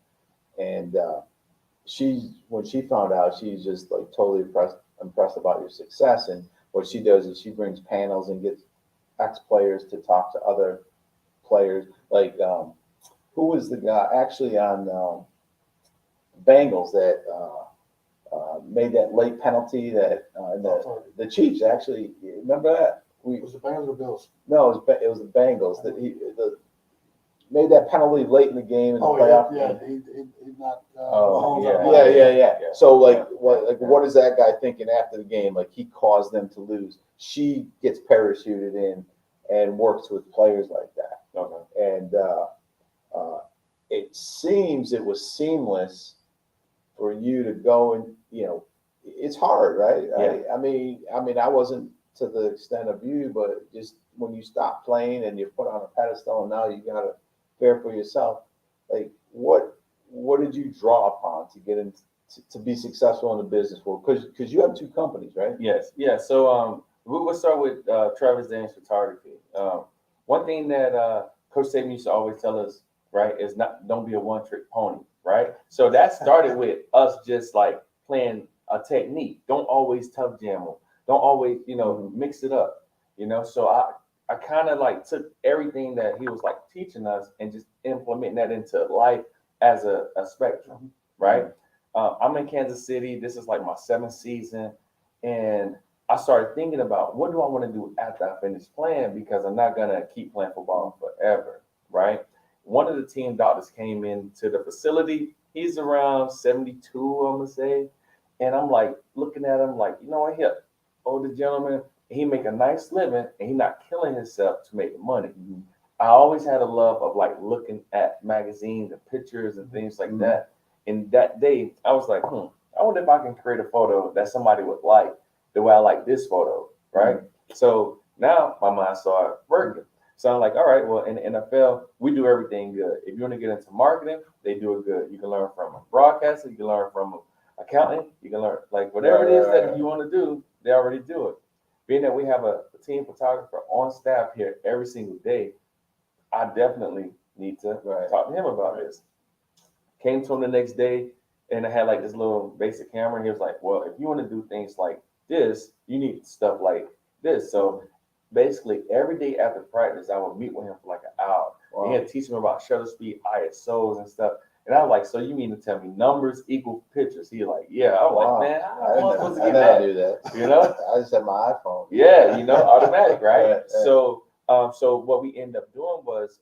And when she found out, she's just like totally impressed about your success. And what she does is she brings panels and gets ex players to talk to other players. Like who was the guy actually on Bengals that made that late penalty that the Chiefs actually, remember that? Was it Bengals or Bills? No, it was the Bengals that made that penalty late in the game in the playoff. He not. Yeah. So what is that guy thinking after the game? Like he caused them to lose. She gets parachuted in and works with players like that. Okay. And it seems it was seamless for you to go and it's hard, right? Yeah. I mean, I wasn't to the extent of you, but just when you stop playing and you're put on a pedestal and now you got to care for yourself, like what did you draw upon to get into to be successful in the business world? Because you have two companies, right? Yes. Yeah. So we'll start with Travis Daniels Photography. One thing that Coach Saban used to always tell us, right, is don't be a one-trick pony, right? So that started with us just like playing a technique. Don't always tough jam them. Don't always, mix it up, So I kind of like took everything that he was like teaching us and just implementing that into life as a spectrum, right? I'm in Kansas City. This is like my 7th season. And I started thinking about what do I want to do after I finish playing, because I'm not going to keep playing football forever, right? One of the team doctors came into the facility. He's around 72, I'm going to say. And I'm like looking at him like, what, here, older gentleman, he make a nice living and he not killing himself to make money. Mm-hmm. I always had a love of like looking at magazines and pictures and things like that. And that day I was like, I wonder if I can create a photo that somebody would like the way I like this photo, right? So now my mind started working. So I'm like, all right, well, in the NFL, we do everything good. If you want to get into marketing, they do it good. You can learn from a broadcaster, you can learn from an accountant, you can learn like whatever it is that you want to do, they already do it. Being that we have a team photographer on staff here every single day, I definitely need to talk to him about this. Came to him the next day, and I had like this little basic camera, and he was like, well, if you want to do things like this, you need stuff like this. So basically every day after practice, I would meet with him for like an hour. Wow. And he'd teach me about shutter speed, ISOs and stuff. And I was like, so you mean to tell me numbers equal pictures? He like, yeah. I'm like, man, how am I supposed to get that? Do that. I just had my iPhone. Yeah, automatic, right? So what we ended up doing was,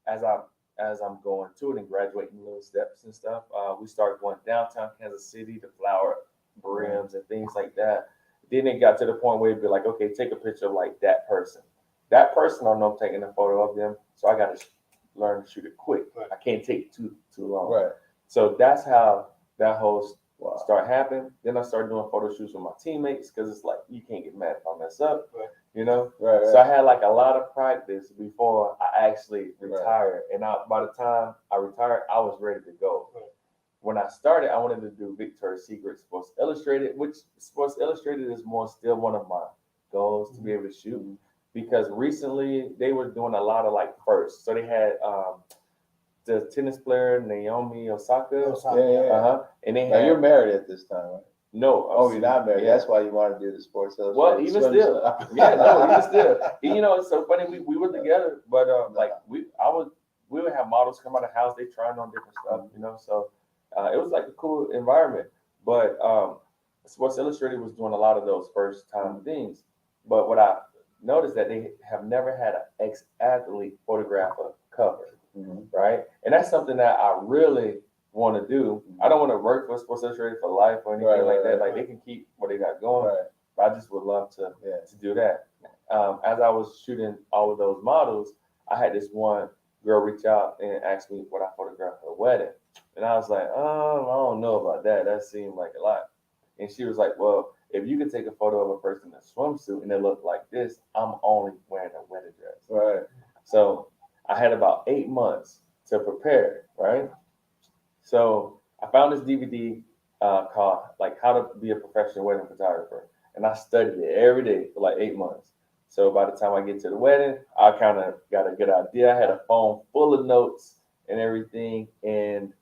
as I'm going to it and graduating little steps and stuff, we started going downtown Kansas City to flower brims and things like that. Then it got to the point where it'd be like, okay, take a picture of like that person. That person, I know I'm taking a photo of them, so I got to learn to shoot it quick. Right. I can't take too long. Right. So that's how that whole start happening. Then I started doing photo shoots with my teammates because it's like you can't get mad if I mess up. Right. Right. So I had like a lot of practice before I actually retired. And by the time I retired, I was ready to go. Right. When I started, I wanted to do Victoria's Secret Sports Illustrated, which Sports Illustrated is still one of my goals to be able to shoot. Because recently they were doing a lot of like firsts. So they had the tennis player Naomi Osaka. And they had. You're married at this time, right? No. Oh, you're not married. Yeah. That's why you want to do the Sports Illustrated. Well, even still. Even still. It's so funny. We were together, but we would have models come out of the house. They trying on different stuff, So it was like a cool environment. But Sports Illustrated was doing a lot of those first time things. But what I noticed that they have never had an ex-athlete photograph a cover, right? And that's something that I really want to do. I don't want to work for Sports Illustrated for life or anything like that. Like they can keep what they got going. Right. But I just would love to Yeah. do that. As I was shooting all of those models, I had this one girl reach out and ask me would I photograph her wedding, and I was like, I don't know about that. That seemed like a lot. And she was like, well, if you can take a photo of a person in a swimsuit and it looked like this, I'm only wearing a wedding dress. Right. So I had about 8 months to prepare, right? So I found this DVD called like How to Be a Professional Wedding Photographer, and I studied it every day for like 8 months. So by the time I get to the wedding, I kind of got a good idea. I had a phone full of notes and everything, and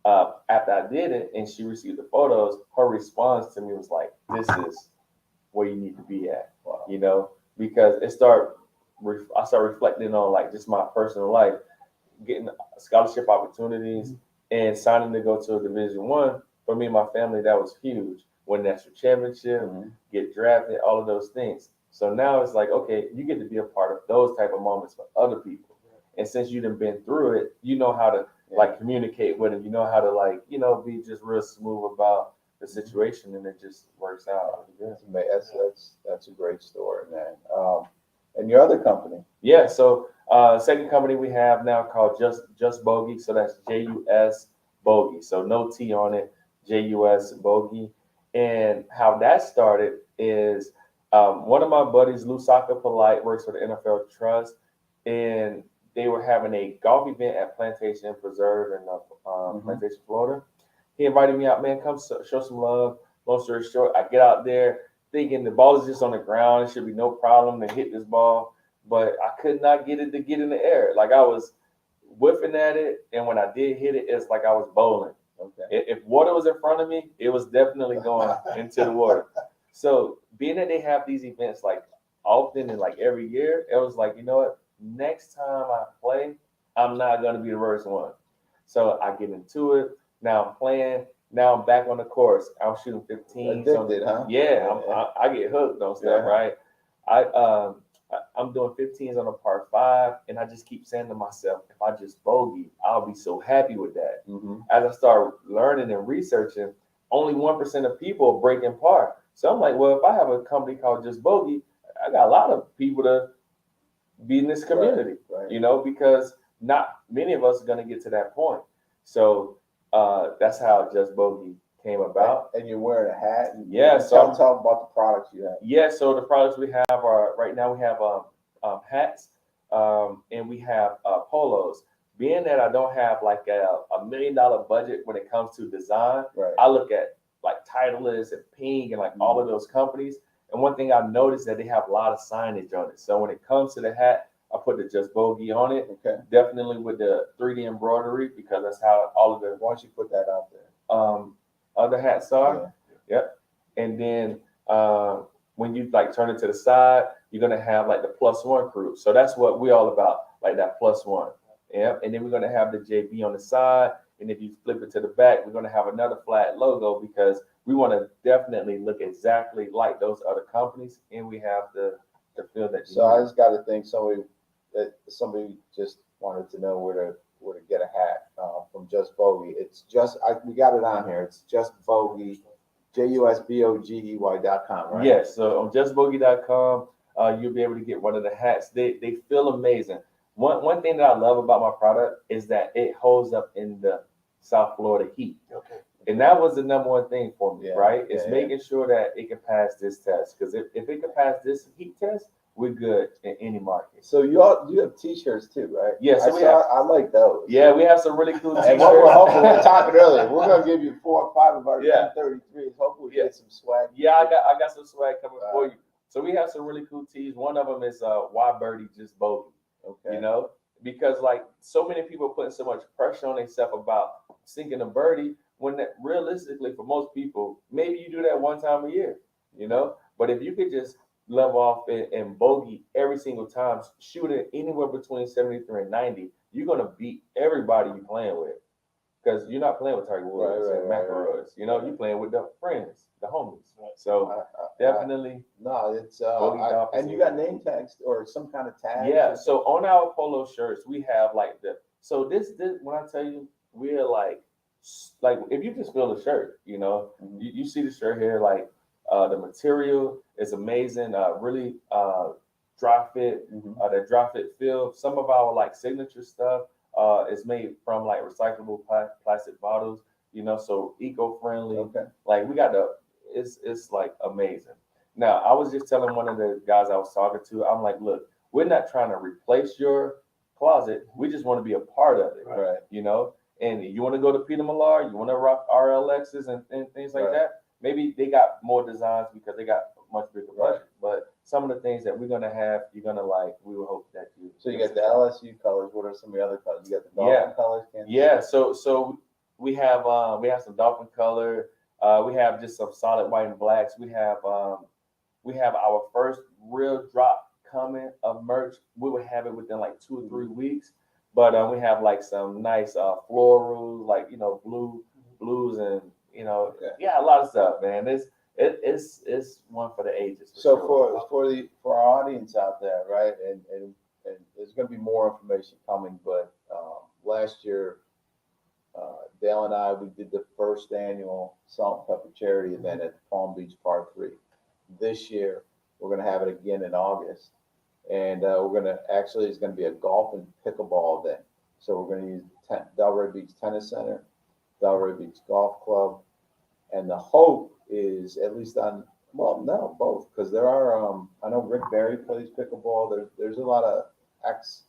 after I did it and she received the photos, her response to me was like, "This is where you need to be at," you know, because I started reflecting on like just my personal life, getting scholarship opportunities and signing to go to a Division I. For me and my family, that was huge. Win national championship, get drafted, all of those things. So now it's like, okay, you get to be a part of those type of moments for other people. And since you done been through it, you know how to like communicate with them. You know how to like, be just real smooth about the situation, and it just works out. That's a great story, man. And your other company? Yeah. So second company we have now called JusBogey. So that's JUS Bogey. So no T on it, JUS Bogey. And how that started is one of my buddies, Lusaka Polite, works for the NFL Trust, and they were having a golf event at Plantation Preserve in Plantation, Florida. He invited me out, man, come show some love. Long story short, I get out there thinking the ball is just on the ground. It should be no problem to hit this ball, but I could not get it to get in the air. Like I was whiffing at it, and when I did hit it, it's like I was bowling. Okay. If water was in front of me, it was definitely going into the water. So being that they have these events like often and like every year, it was like, you know what? Next time I play, I'm not gonna be the worst one. So I get into it. Now I'm playing. Now I'm back on the course. I'm shooting 15. Addicted, huh? Yeah, I get hooked on stuff, right? I'm doing 15s on a par 5, and I just keep saying to myself, if I just bogey, I'll be so happy with that. As I start learning and researching, only 1% of people break in par. So I'm like, well, if I have a company called Just Bogey, I got a lot of people to be in this community, right. Because not many of us are going to get to that point. So that's how Just Bogey came about. And you're wearing a hat. Yeah. So talk about the products you have. Yeah. So the products we have are right now we have hats and we have polos. Being that I don't have like a $1 million budget when it comes to design, I look at like Titleist and Ping and like all of those companies. And one thing I've noticed that they have a lot of signage on it. So when it comes to the hat, I put the Just Bogey on it. Okay. Definitely with the 3D embroidery, because that's how all of the. Why don't you put that out there? Other hats are. Yeah. Yep. And then when you like turn it to the side, you're gonna have like the +1 crew. So that's what we're all about, like that +1. Yeah. And then we're gonna have the JB on the side. And if you flip it to the back, we're gonna have another flat logo, because we want to definitely look exactly like those other companies, and we have the feel that. So I just got to think somebody just wanted to know where to get a hat from Just Bogey. It's we got it on here. It's Just Bogey, JusBogey.com, right? Yes. So on JustBogey.com, you'll be able to get one of the hats. They feel amazing. One thing that I love about my product is that it holds up in the South Florida heat. Okay. And that was the number one thing for me, right? It's Yeah. making sure that it can pass this test. Because if it can pass this heat test, we're good in any market. So you have T-shirts too, right? Yeah, so I like those. Yeah, we have some really cool T-shirts. And what we're hoping, we were talking earlier, we're gonna give you 4 or 5 of our 33s. Hopefully, we get some swag. Yeah, I got some swag coming for you. So we have some really cool tees. One of them is Why Birdie Just Bogey. Okay. Because like so many people are putting so much pressure on themselves about sinking a birdie, when that realistically for most people, maybe you do that one time a year, But if you could just level off and bogey every single time, shooting anywhere between 73 and 90, you're gonna beat everybody you're playing with. Because you're not playing with Tiger Woods and McElroys, you're playing with the friends, the homies. So definitely. No, it's and you got name tags or some kind of tag. Yeah. So on our polo shirts, we have like this when I tell you, we're like if you just feel the shirt, you see the shirt here, like The material is amazing. Really dry fit. Mhm. The dry fit feel. Some of our like signature stuff is made from like recyclable plastic bottles. So eco-friendly. Okay. Like we got it's like amazing. Now I was just telling one of the guys I was talking to, I'm like, look, we're not trying to replace your closet. We just want to be a part of it. Right. And you want to go to Peter Millar, you want to rock RLXs and things like Right. that. Maybe they got more designs because they got a much bigger budget. But some of the things that we're gonna have, you're gonna like. We will hope that you. So you got the LSU colors. What are some of the other colors? You got the Dolphin colors. Kansas Yeah. City? So we have some Dolphin color. We have just some solid white and blacks. We have our first real drop coming of merch. We will have it within like 2 or 3 weeks. But we have like some nice florals, like blues and a lot of stuff, man. It's one for the ages. So sure. for our audience out there, right, and there's going to be more information coming, but last year, Dale and I, we did the first annual Salt and Pepper charity event at Palm Beach Par 3. This year, we're going to have it again in August, and it's going to be a golf and pickleball event. So we're going to use Delray Beach Tennis Center, Delray Beach Golf Club, and the hope is at least both, because there are I know Rick Barry plays pickleball. There's a lot of ex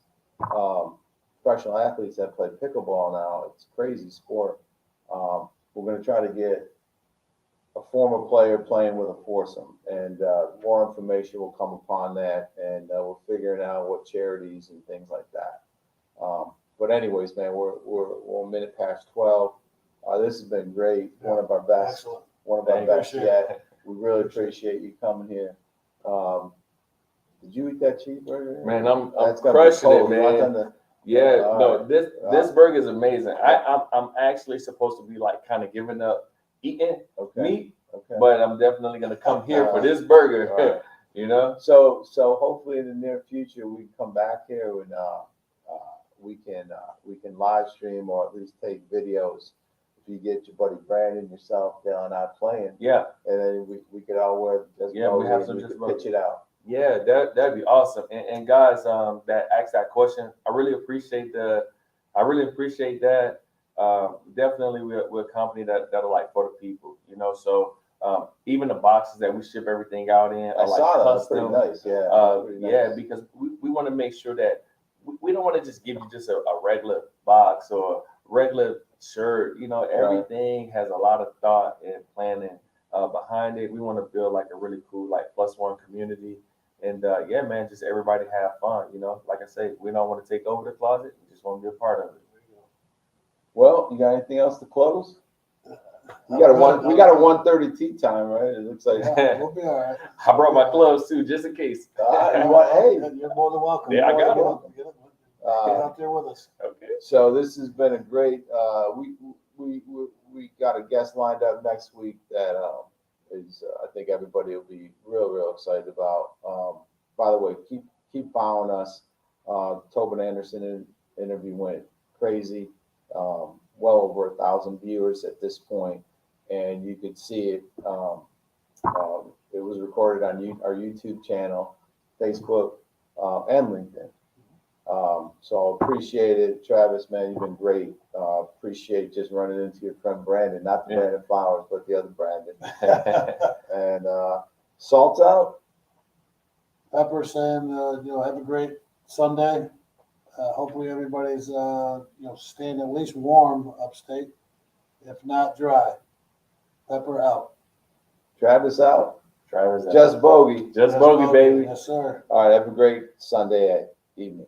professional athletes that play pickleball now. It's a crazy sport. We're going to try to get a former player playing with a foursome, and more information will come upon that, and we're figuring out what charities and things like that. But anyways, man, we're a minute past 12. This has been great. One of our best. Excellent. One of our best yet. We really appreciate you coming here. Did you eat that cheeseburger? Man, I'm That's gonna be crushing it, cold. You want man. them to- Yeah, All no, right. this burger is amazing. I'm actually supposed to be like kind of giving up eating Okay. meat, Okay. but I'm definitely gonna come here for this burger. All right. So hopefully in the near future we can come back here and we can live stream or at least take videos. If you get your buddy Brandon, yourself, Dale, and I playing, Yeah, and then we could all wear we have some and Just we could pitch it out. yeah, that'd be awesome. And guys, that asked that question, I really appreciate that. Definitely, we're a company that'll like for the people, So even the boxes that we ship everything out in are I like saw that. That's custom. pretty nice. Yeah. Pretty nice. Yeah, because we want to make sure that we don't want to just give you just a regular box or regular shirt. Everything has a lot of thought and planning behind it. We want to build like a really cool like +1 community. And yeah, man, just everybody have fun. Like I say, we don't want to take over the closet. We just want to be a part of it. Well, you got anything else to close? We got a 1:30 tea time, right? It looks like. Yeah, we'll be all right. I brought my gloves too, just in case. Hey, You're more than welcome. Yeah, I You're got more it. than welcome. Get out there with us. Okay. So this has been a great. We got a guest lined up next week that is I think everybody will be real excited about. By the way, keep following us. Tobin Anderson interview went crazy. Well over 1,000 viewers at this point, and you could see it. It was recorded on our YouTube channel, Facebook, and LinkedIn. So appreciate it, Travis, man. You've been great. Appreciate just running into your friend Brandon, not the Brandon Flowers, but the other Brandon. And Salt's out. Pepper saying, have a great Sunday. Hopefully everybody's, staying at least warm upstate, if not dry. Pepper out. Travis out. Travis out. JusBogey. JusBogey, baby. Yes, sir. All right. Have a great Sunday evening.